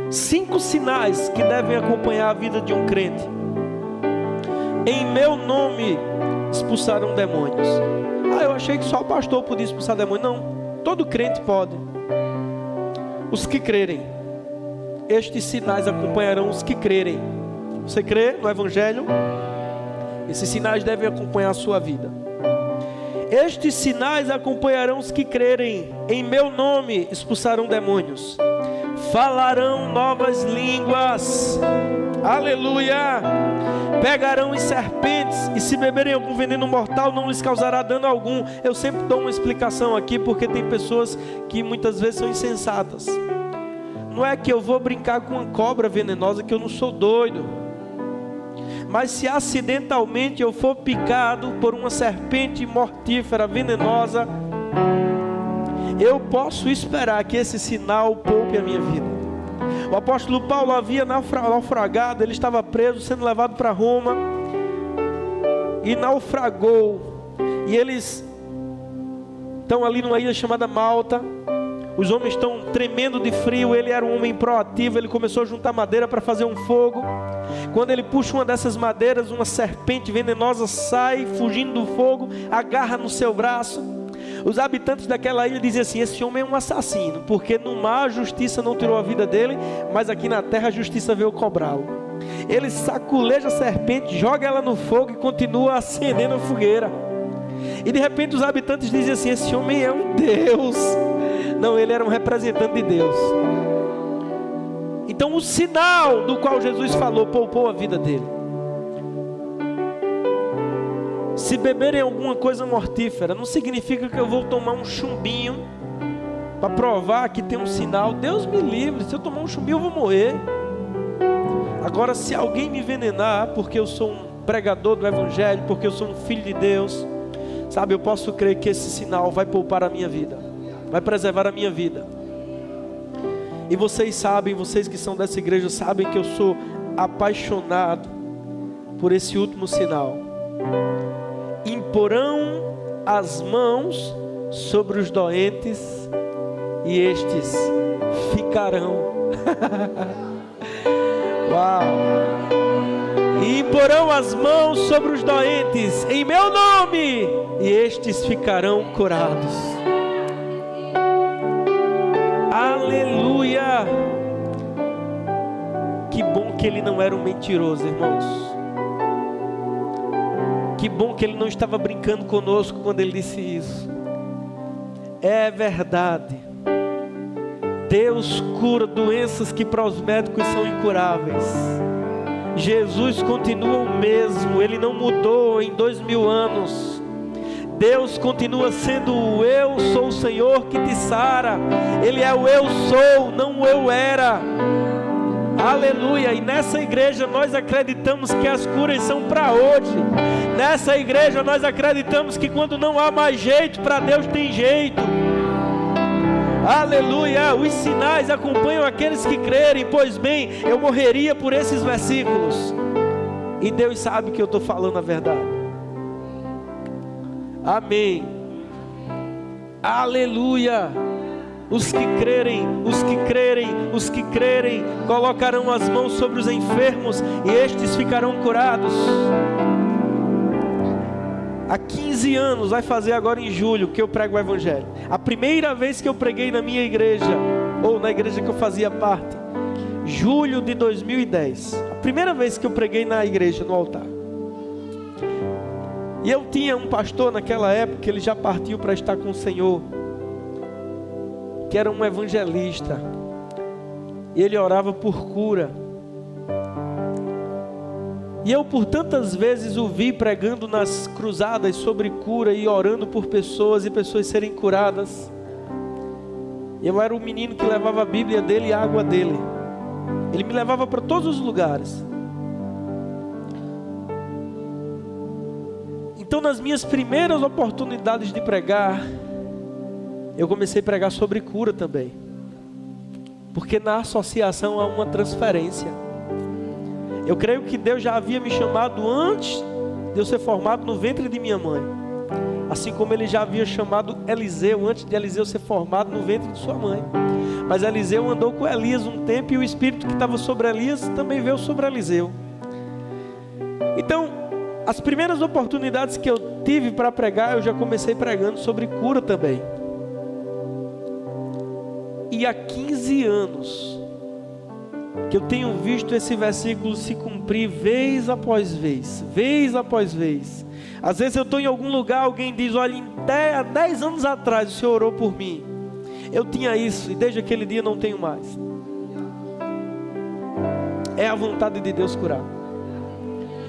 5 sinais que devem acompanhar a vida de um crente. Em meu nome expulsarão demônios. Eu achei que só o pastor podia expulsar demônios. Não, todo crente pode. Os que crerem. Estes sinais acompanharão os que crerem. Você crê no evangelho? Esses sinais devem acompanhar a sua vida. Estes sinais acompanharão os que crerem. Em meu nome expulsarão demônios. Falarão novas línguas. Aleluia. Pegarão em serpentes, e se beberem algum veneno mortal não lhes causará dano algum. Eu sempre dou uma explicação aqui, porque tem pessoas que muitas vezes são insensatas. Não é que eu vou brincar com uma cobra venenosa, que eu não sou doido. Mas se acidentalmente eu for picado por uma serpente mortífera, venenosa, eu posso esperar que esse sinal poupe a minha vida. O apóstolo Paulo havia naufragado, ele estava preso, sendo levado para Roma, e naufragou, e eles estão ali numa ilha chamada Malta. Os homens estão tremendo de frio. Ele era um homem proativo, ele começou a juntar madeira para fazer um fogo. Quando ele puxa uma dessas madeiras, uma serpente venenosa sai fugindo do fogo, agarra no seu braço. Os habitantes daquela ilha dizem assim, esse homem é um assassino, porque no mar a justiça não tirou a vida dele, mas aqui na terra a justiça veio cobrá-lo. Ele saculeja a serpente, joga ela no fogo e continua acendendo a fogueira. E de repente os habitantes dizem assim, esse homem é um Deus. Não, ele era um representante de Deus. Então o sinal do qual Jesus falou poupou a vida dele. Se beberem alguma coisa mortífera, não significa que eu vou tomar um chumbinho para provar que tem um sinal. Deus me livre, se eu tomar um chumbinho eu vou morrer. Agora, se alguém me envenenar porque eu sou um pregador do evangelho, porque eu sou um filho de Deus, sabe, eu posso crer que esse sinal vai poupar a minha vida, vai preservar a minha vida. E vocês sabem, vocês que são dessa igreja sabem que eu sou apaixonado por esse último sinal. Imporão as mãos sobre os doentes e estes ficarão. Uau! E imporão as mãos sobre os doentes em meu nome e estes ficarão curados. Aleluia! Que bom que ele não era um mentiroso, irmãos. Que bom que ele não estava brincando conosco quando ele disse isso. É verdade. Deus cura doenças que para os médicos são incuráveis. Jesus continua o mesmo, ele não mudou em 2000 anos. Deus continua sendo o eu sou o Senhor que te sara. Ele é o eu sou, não o eu era. Aleluia. E nessa igreja nós acreditamos que as curas são para hoje. Nessa igreja nós acreditamos que quando não há mais jeito, para Deus tem jeito. Aleluia. Os sinais acompanham aqueles que crerem. Pois bem, eu morreria por esses versículos. E Deus sabe que eu estou falando a verdade. Amém. Aleluia. Os que crerem, os que crerem, os que crerem, colocarão as mãos sobre os enfermos e estes ficarão curados. Há 15 anos, vai fazer agora em julho, que eu prego o Evangelho. A primeira vez que eu preguei na minha igreja, ou na igreja que eu fazia parte, julho de 2010. A primeira vez que eu preguei na igreja, no altar. E eu tinha um pastor naquela época, ele já partiu para estar com o Senhor, que era um evangelista. E ele orava por cura. E eu por tantas vezes o vi pregando nas cruzadas sobre cura e orando por pessoas e pessoas serem curadas. Eu era o menino que levava a Bíblia dele e a água dele. Ele me levava para todos os lugares. Então, nas minhas primeiras oportunidades de pregar, eu comecei a pregar sobre cura também. Porque na associação há uma transferência. Eu creio que Deus já havia me chamado antes de eu ser formado no ventre de minha mãe. Assim como Ele já havia chamado Eliseu antes de Eliseu ser formado no ventre de sua mãe. Mas Eliseu andou com Elias um tempo e o Espírito que estava sobre Elias também veio sobre Eliseu. Então, as primeiras oportunidades que eu tive para pregar, eu já comecei pregando sobre cura também. E há 15 anos que eu tenho visto esse versículo se cumprir vez após vez, vez após vez. Às vezes eu estou em algum lugar, alguém diz: olha, há 10 anos atrás o Senhor orou por mim. Eu tinha isso e desde aquele dia não tenho mais. É a vontade de Deus curar.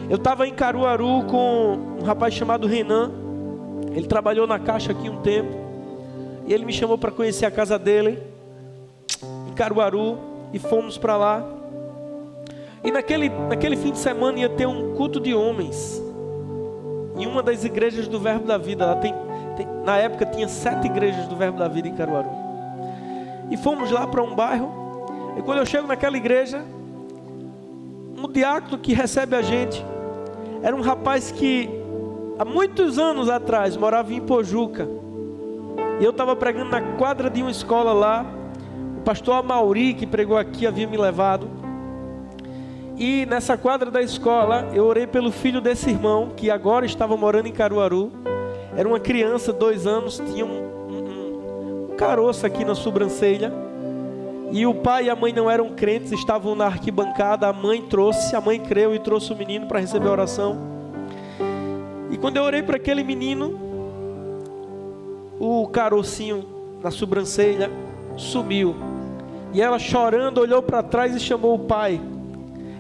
Eu estava em Caruaru com um rapaz chamado Renan. Ele trabalhou na Caixa aqui um tempo. E ele me chamou para conhecer a casa dele em Caruaru. E fomos para lá. E naquele fim de semana ia ter um culto de homens em uma das igrejas do Verbo da Vida. Lá na época tinha 7 igrejas do Verbo da Vida em Caruaru. E fomos lá para um bairro. E quando eu chego naquela igreja, um diácono que recebe a gente era um rapaz que há muitos anos atrás morava em Pojuca. E eu estava pregando na quadra de uma escola lá. O pastor Amauri, que pregou aqui, havia me levado. E nessa quadra da escola, eu orei pelo filho desse irmão, que agora estava morando em Caruaru. Era uma criança, 2 anos, tinha um caroço aqui na sobrancelha. E o pai e a mãe não eram crentes, estavam na arquibancada. A mãe creu e trouxe o menino para receber a oração. E quando eu orei para aquele menino, o carocinho na sobrancelha sumiu. E ela, chorando, olhou para trás e chamou o pai.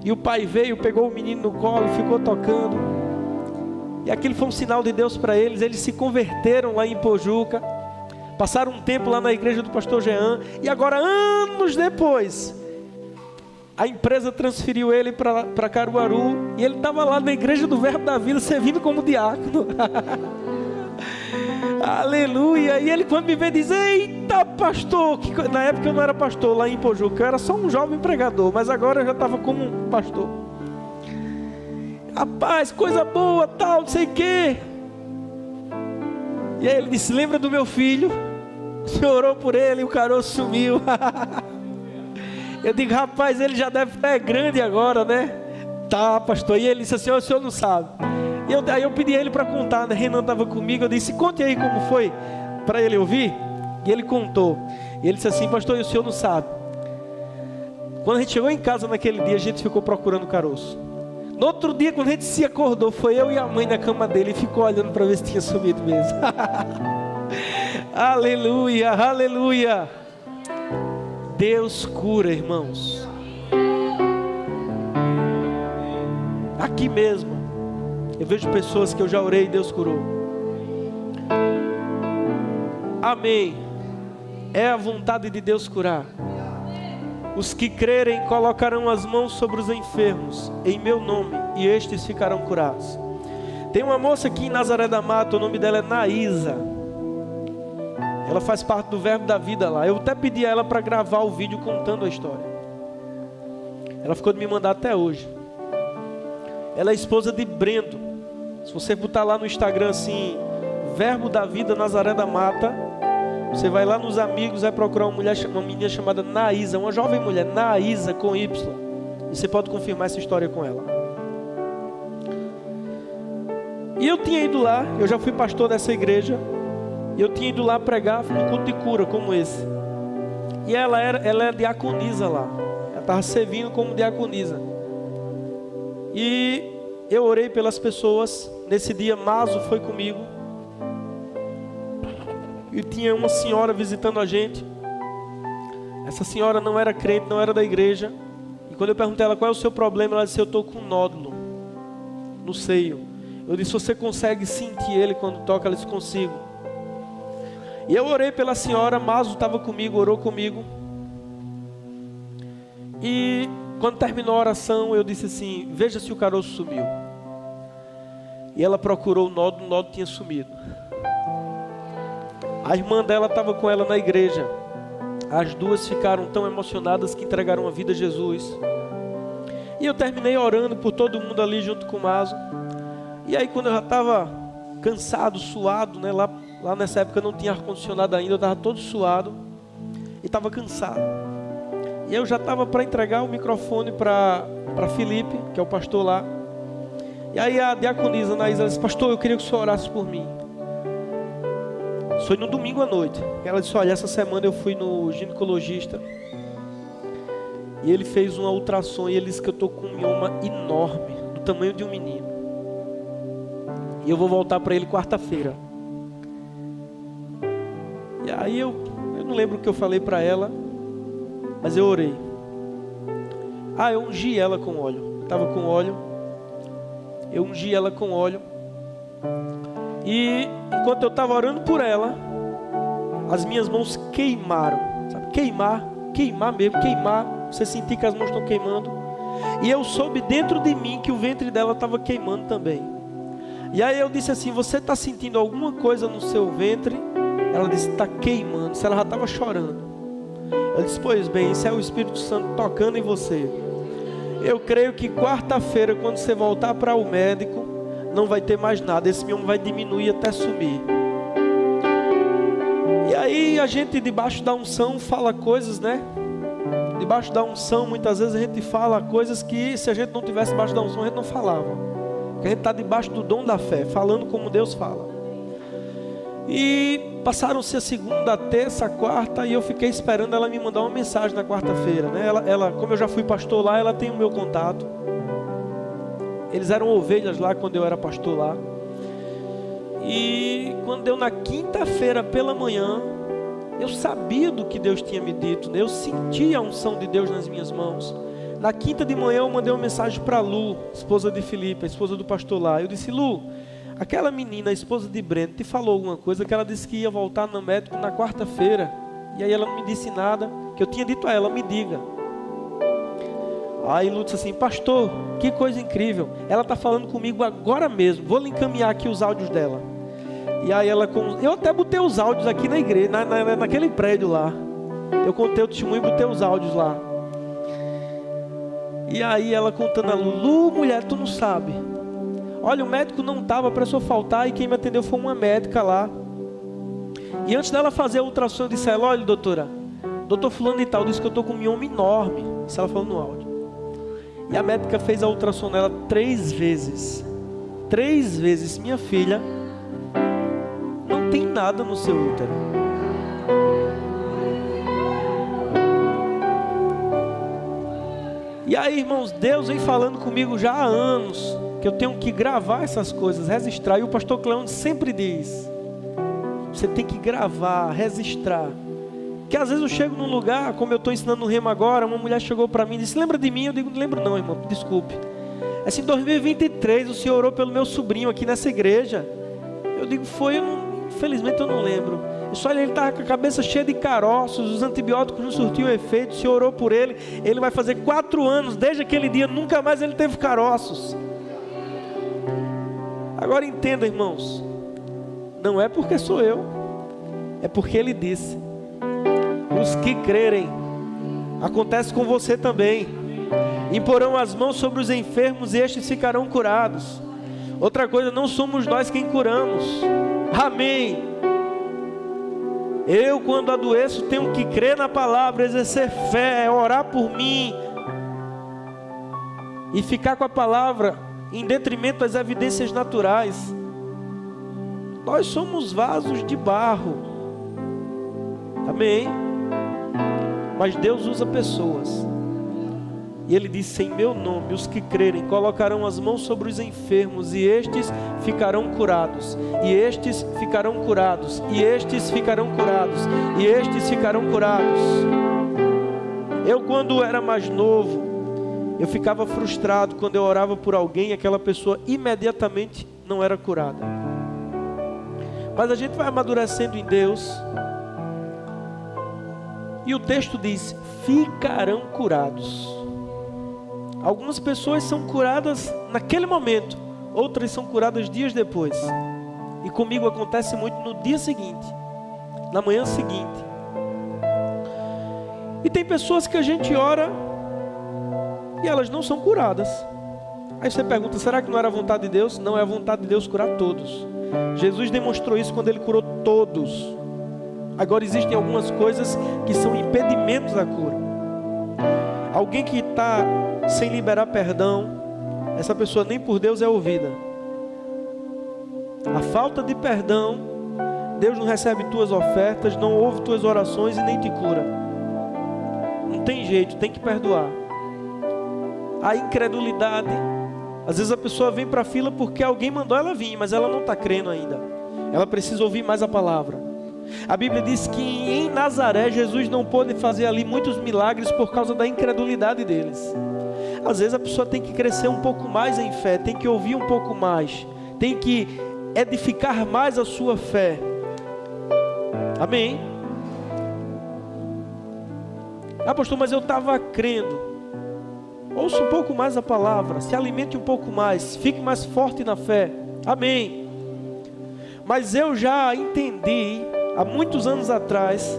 E o pai veio, pegou o menino no colo e ficou tocando. E aquilo foi um sinal de Deus para eles. Eles se converteram lá em Pojuca. Passaram um tempo lá na igreja do pastor Jean. E agora, anos depois, a empresa transferiu ele para Caruaru. E ele estava lá na igreja do Verbo da Vida, servindo como diácono. Aleluia. E ele, quando me vê, diz: eita, pastor, que na época eu não era pastor lá em Pojuca, eu era só um jovem pregador, mas agora eu já estava como um pastor. Rapaz, coisa boa, tal, não sei o quê. E aí ele disse: lembra do meu filho? O Senhor orou por ele e o caroço sumiu. Eu digo: rapaz, ele já deve estar grande agora, né? Tá, pastor. E ele disse assim: o senhor não sabe. Aí eu pedi a ele para contar, né? Renan estava comigo, eu disse: conte aí como foi, para ele ouvir. E ele contou. E ele disse assim: pastor, e o senhor não sabe. Quando a gente chegou em casa naquele dia, a gente ficou procurando o caroço. No outro dia, quando a gente se acordou, foi eu e a mãe na cama dele e ficou olhando para ver se tinha sumido mesmo. Aleluia, aleluia. Deus cura, irmãos. Aqui mesmo eu vejo pessoas que eu já orei e Deus curou. Amém. É a vontade de Deus curar. Os que crerem colocarão as mãos sobre os enfermos em meu nome, e estes ficarão curados. Tem uma moça aqui em Nazaré da Mata, o nome dela é Naísa. Ela faz parte do Verbo da Vida lá. Eu até pedi a ela para gravar o vídeo contando a história. Ela ficou de me mandar até hoje. Ela é esposa de Brendo. Se você botar lá no Instagram assim, Verbo da Vida Nazaré da Mata, você vai lá nos amigos, vai procurar uma menina chamada Naísa, uma jovem mulher, Naísa com Y. E você pode confirmar essa história com ela. E eu tinha ido lá, eu já fui pastor dessa igreja, e eu tinha ido lá pregar no culto de cura como esse. E ela é diaconisa lá. Ela estava servindo como diaconisa. E eu orei pelas pessoas. Nesse dia, Mazo foi comigo. E tinha uma senhora visitando a gente. Essa senhora não era crente, não era da igreja. E quando eu perguntei a ela qual é o seu problema, ela disse: eu estou com um nódulo no seio. Eu disse: você consegue sentir ele quando toca? Ela disse: consigo. E eu orei pela senhora. Mazo estava comigo, orou comigo. E quando terminou a oração, eu disse assim: veja se o caroço sumiu. E ela procurou o nódulo tinha sumido. A irmã dela estava com ela na igreja. As duas ficaram tão emocionadas que entregaram a vida a Jesus. E eu terminei orando por todo mundo ali junto com o Mazo. E aí quando eu já estava cansado, suado, né? Lá nessa época não tinha ar-condicionado ainda, eu estava todo suado e estava cansado. E eu já estava para entregar o microfone para Felipe, que é o pastor lá. E aí a diaconisa Naísa disse: pastor, eu queria que o senhor orasse por mim. Foi no domingo à noite. Ela disse: olha, essa semana eu fui no ginecologista e ele fez uma ultrassom e ele disse que eu estou com um mioma enorme, do tamanho de um menino. E eu vou voltar para ele quarta-feira. E aí eu não lembro o que eu falei para ela, mas eu orei. Eu ungi ela com óleo. Eu estava com óleo. Eu ungi ela com óleo. E enquanto eu estava orando por ela, as minhas mãos queimaram. Sabe? Queimar mesmo, queimar. Você sentir que as mãos estão queimando. E eu soube dentro de mim que o ventre dela estava queimando também. E aí eu disse assim: você está sentindo alguma coisa no seu ventre? Ela disse: está queimando. Ela já estava chorando. Eu disse: pois bem, isso é o Espírito Santo tocando em você. Eu creio que quarta-feira, quando você voltar para o médico, não vai ter mais nada. Esse mioma vai diminuir até sumir. E aí a gente debaixo da unção fala coisas, né? Debaixo da unção muitas vezes a gente fala coisas que se a gente não tivesse debaixo da unção a gente não falava. Porque a gente está debaixo do dom da fé, falando como Deus fala. E passaram-se a segunda, a terça, a quarta, e eu fiquei esperando ela me mandar uma mensagem na quarta-feira, né? Ela, como eu já fui pastor lá, ela tem o meu contato. Eles eram ovelhas lá quando eu era pastor lá. E quando deu na quinta-feira pela manhã, eu sabia do que Deus tinha me dito, né? Eu sentia a unção de Deus nas minhas mãos. Na quinta de manhã eu mandei uma mensagem para Lu, esposa de Felipe, a esposa do pastor lá. Eu disse: Lu, aquela menina, a esposa de Breno, te falou alguma coisa, que ela disse que ia voltar no médico na quarta-feira. E aí ela não me disse nada, que eu tinha dito a ela: me diga. Aí Lu disse assim: pastor, que coisa incrível, ela está falando comigo agora mesmo, vou lhe encaminhar aqui os áudios dela. E aí eu até botei os áudios aqui na igreja, naquele prédio lá. Eu contei o testemunho e botei os áudios lá. E aí ela contando a Lu: mulher, tu não sabe. Olha, o médico não estava, para só faltar, e quem me atendeu foi uma médica lá. E antes dela fazer a ultrassom, eu disse a ela: olha, doutora, doutor fulano e tal, disse que eu estou com um mioma enorme. Isso ela falou no áudio. E a médica fez a ultrassom nela 3 vezes. 3 vezes. Minha filha, não tem nada no seu útero. E aí, irmãos, Deus vem falando comigo já há anos que eu tenho que gravar essas coisas, registrar. E o pastor Cleon sempre diz: você tem que gravar, registrar. Que às vezes eu chego num lugar, como eu estou ensinando no Remo agora, uma mulher chegou para mim e disse: lembra de mim? Eu digo: não lembro não, irmão, desculpe. Assim, em 2023 o senhor orou pelo meu sobrinho aqui nessa igreja. Eu digo: foi? Infelizmente eu não lembro. Só ele estava com a cabeça cheia de caroços, os antibióticos não surtiam efeito. O Senhor orou por ele. Ele vai fazer 4 anos, desde aquele dia, nunca mais ele teve caroços. Agora entenda, irmãos, não é porque sou eu, é porque ele disse. Os que crerem, acontece com você também, imporão as mãos sobre os enfermos e estes ficarão curados. Outra coisa, não somos nós quem curamos. Amém. Eu, quando adoeço, tenho que crer na palavra, exercer fé, orar por mim e ficar com a palavra em detrimento das evidências naturais. Nós somos vasos de barro. Amém? Mas Deus usa pessoas. E Ele disse: em meu nome, os que crerem colocarão as mãos sobre os enfermos, e estes ficarão curados, e estes ficarão curados, e estes ficarão curados, e estes ficarão curados. Eu, quando era mais novo, eu ficava frustrado quando eu orava por alguém e aquela pessoa imediatamente não era curada. Mas a gente vai amadurecendo em Deus, e o texto diz: ficarão curados. Algumas pessoas são curadas naquele momento, outras são curadas dias depois. E comigo acontece muito no dia seguinte, na manhã seguinte. E tem pessoas que a gente ora e elas não são curadas. Aí você pergunta: será que não era a vontade de Deus? Não, é a vontade de Deus curar todos. Jesus demonstrou isso quando Ele curou todos. Agora existem algumas coisas que são impedimentos à cura. Alguém que está sem liberar perdão, essa pessoa nem por Deus é ouvida. A falta de perdão, Deus não recebe tuas ofertas, não ouve tuas orações e nem te cura. Não tem jeito, tem que perdoar. A incredulidade, às vezes a pessoa vem para a fila porque alguém mandou ela vir, mas ela não está crendo ainda. Ela precisa ouvir mais a palavra. A Bíblia diz que em Nazaré Jesus não pôde fazer ali muitos milagres por causa da incredulidade deles. Às vezes a pessoa tem que crescer um pouco mais em fé, tem que ouvir um pouco mais, tem que edificar mais a sua fé. Amém? Ah, pastor, mas eu estava crendo. Ouça um pouco mais a palavra, se alimente um pouco mais, fique mais forte na fé. Amém? Mas eu já entendi há muitos anos atrás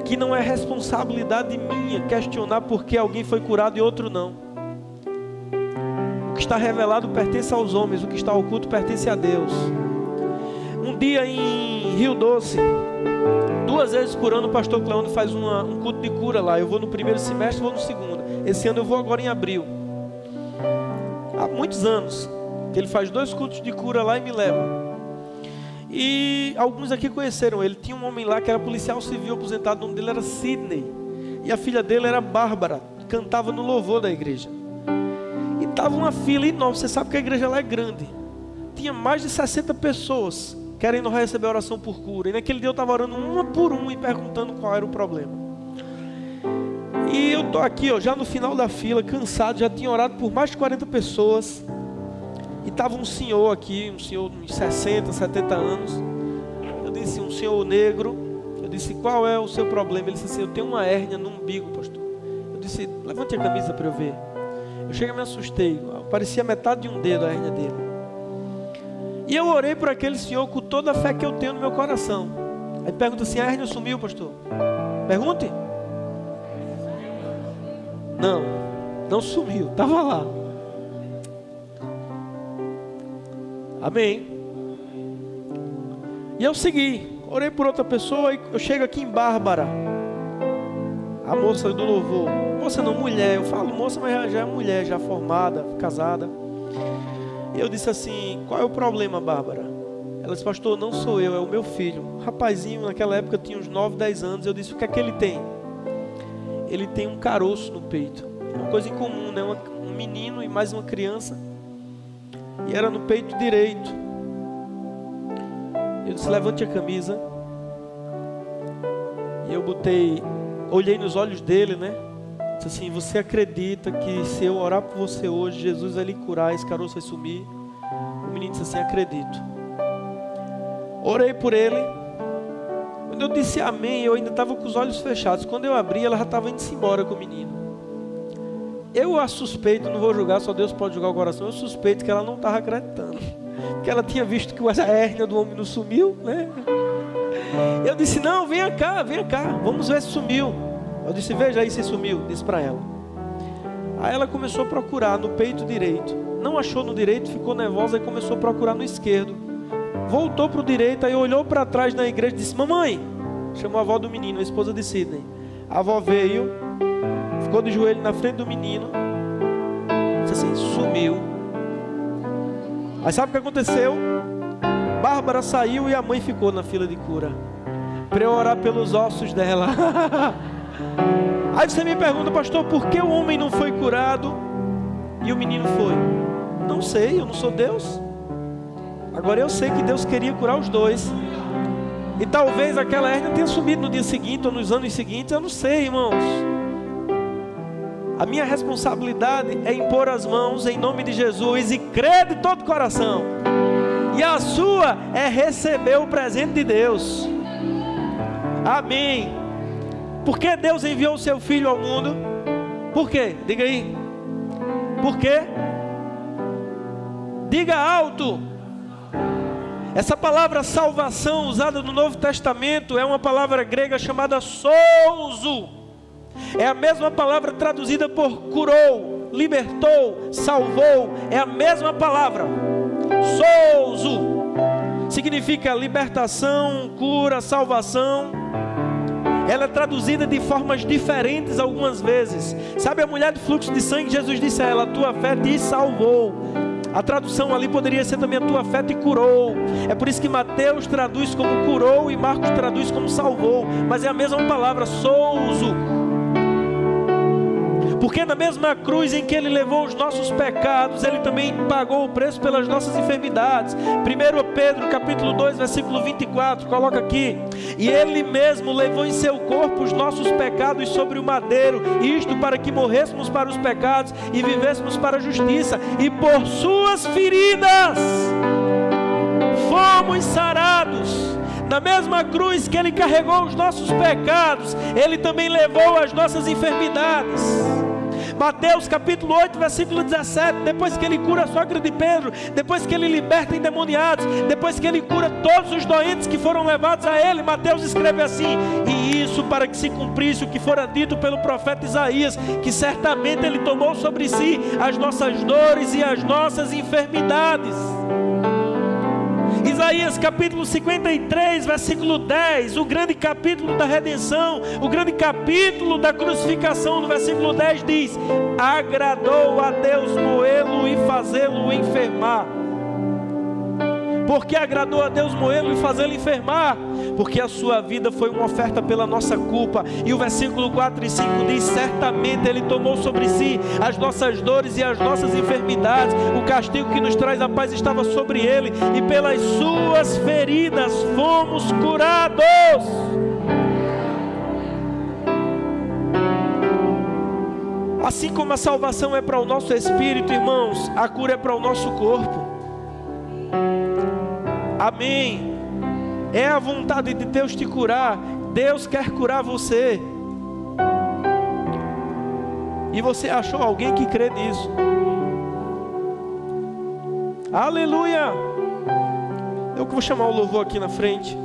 que não é responsabilidade minha questionar porque alguém foi curado e outro não. O que está revelado pertence aos homens, o que está oculto pertence a Deus. Um dia em Rio Doce, 2 vezes por ano o pastor Cleone faz um culto de cura lá. Eu vou no primeiro semestre, vou no segundo. Esse ano eu vou agora em abril. Há muitos anos que ele faz 2 cultos de cura lá e me leva. E alguns aqui conheceram ele. Tinha um homem lá que era policial civil aposentado, o nome dele era Sidney, e a filha dele era Bárbara, cantava no louvor da igreja. E estava uma fila enorme. Você sabe que a igreja lá é grande. Tinha mais de 60 pessoas querendo receber oração por cura. E naquele dia eu estava orando uma por uma e perguntando qual era o problema. E eu estou aqui, ó, já no final da fila, cansado. Já tinha orado por mais de 40 pessoas. E estava um senhor aqui, um senhor de 60, 70 anos. Eu disse: um senhor negro. Eu disse: qual é o seu problema? Ele disse assim: eu tenho uma hérnia no umbigo, pastor. Eu disse: levante a camisa para eu ver. Eu cheguei e me assustei. Parecia metade de um dedo a hérnia dele. E eu orei por aquele senhor com toda a fé que eu tenho no meu coração. Aí pergunta assim: a hérnia sumiu, pastor? Pergunte. Não sumiu, estava lá. Amém. E eu segui, orei por outra pessoa. E eu chego aqui em Bárbara, a moça do louvor. Moça não, mulher. Eu falo moça, mas já é mulher, já formada, casada. E eu disse assim: qual é o problema, Bárbara? Ela disse: pastor, não sou eu, é o meu filho. Um rapazinho, naquela época tinha uns 9, 10 anos. Eu disse: o que é que ele tem? Ele tem um caroço no peito. É uma coisa incomum, né? Um menino e mais uma criança. E era no peito direito. Eu disse: levante a camisa. E eu olhei nos olhos dele, né? Disse assim: você acredita que se eu orar por você hoje, Jesus vai lhe curar, esse caroço vai sumir? O menino disse assim: acredito. Orei por ele. Quando Quando eu disse amém, eu ainda estava com os olhos fechados. Quando eu abri, ela já estava indo embora com o menino. Eu a suspeito, não vou julgar, só Deus pode julgar o coração. Eu suspeito que ela não estava acreditando, porque ela tinha visto que a hérnia do homem não sumiu, né? Eu disse, não, vem cá, vamos ver se sumiu. Eu disse, veja aí se sumiu, disse para ela. Aí ela começou a procurar no peito direito, não achou no direito, ficou nervosa e começou a procurar no esquerdo. Voltou para o direito, aí olhou para trás na igreja e disse, mamãe, chamou a avó do menino, a esposa de Sidney. A avó veio, ficou de joelho na frente do menino, disse assim, sumiu. Aí sabe o que aconteceu? Bárbara saiu e a mãe ficou na fila de cura, para eu orar pelos ossos dela. Aí você me pergunta, pastor, por que o homem não foi curado e o menino foi? Não sei, eu não sou Deus. Agora eu sei que Deus queria curar os dois. E talvez aquela hérnia tenha sumido no dia seguinte ou nos anos seguintes, eu não sei, irmãos. A minha responsabilidade é impor as mãos em nome de Jesus e crer de todo o coração. E a sua é receber o presente de Deus. Amém. Por que Deus enviou o seu Filho ao mundo? Por quê? Diga aí. Por quê? Diga alto. Essa palavra salvação usada no Novo Testamento é uma palavra grega chamada souzo. É a mesma palavra traduzida por curou, libertou, salvou. É a mesma palavra. Souzo significa libertação, cura, salvação. Ela é traduzida de formas diferentes algumas vezes. Sabe a mulher do fluxo de sangue? Jesus disse a ela, a tua fé te salvou. A tradução ali poderia ser também a tua fé te curou. É por isso que Mateus traduz como curou e Marcos traduz como salvou. Mas é a mesma palavra, souzo. Porque na mesma cruz em que Ele levou os nossos pecados, Ele também pagou o preço pelas nossas enfermidades. 1 Pedro capítulo 2, versículo 24, coloca aqui. E Ele mesmo levou em seu corpo os nossos pecados sobre o madeiro, isto para que morrêssemos para os pecados e vivêssemos para a justiça. E por suas feridas fomos sarados. Na mesma cruz que Ele carregou os nossos pecados, Ele também levou as nossas enfermidades. Mateus capítulo 8, versículo 17, depois que Ele cura a sogra de Pedro, depois que Ele liberta endemoniados, depois que Ele cura todos os doentes que foram levados a Ele, Mateus escreve assim, e isso para que se cumprisse o que fora dito pelo profeta Isaías, que certamente Ele tomou sobre si as nossas dores e as nossas enfermidades. Isaías capítulo 53, versículo 10, o grande capítulo da redenção, o grande capítulo da crucificação, no versículo 10 diz, agradou a Deus moê-lo e fazê-lo enfermar. Por que agradou a Deus moê-lo e fazê-lo enfermar? Porque a sua vida foi uma oferta pela nossa culpa. E o versículo 4 e 5 diz, certamente Ele tomou sobre si as nossas dores e as nossas enfermidades. O castigo que nos traz a paz estava sobre Ele, e pelas suas feridas fomos curados. Assim como a salvação é para o nosso espírito, irmãos, a cura é para o nosso corpo. Amém. É a vontade de Deus te curar. Deus quer curar você. E você achou alguém que crê nisso? Aleluia. Eu vou chamar o louvor aqui na frente.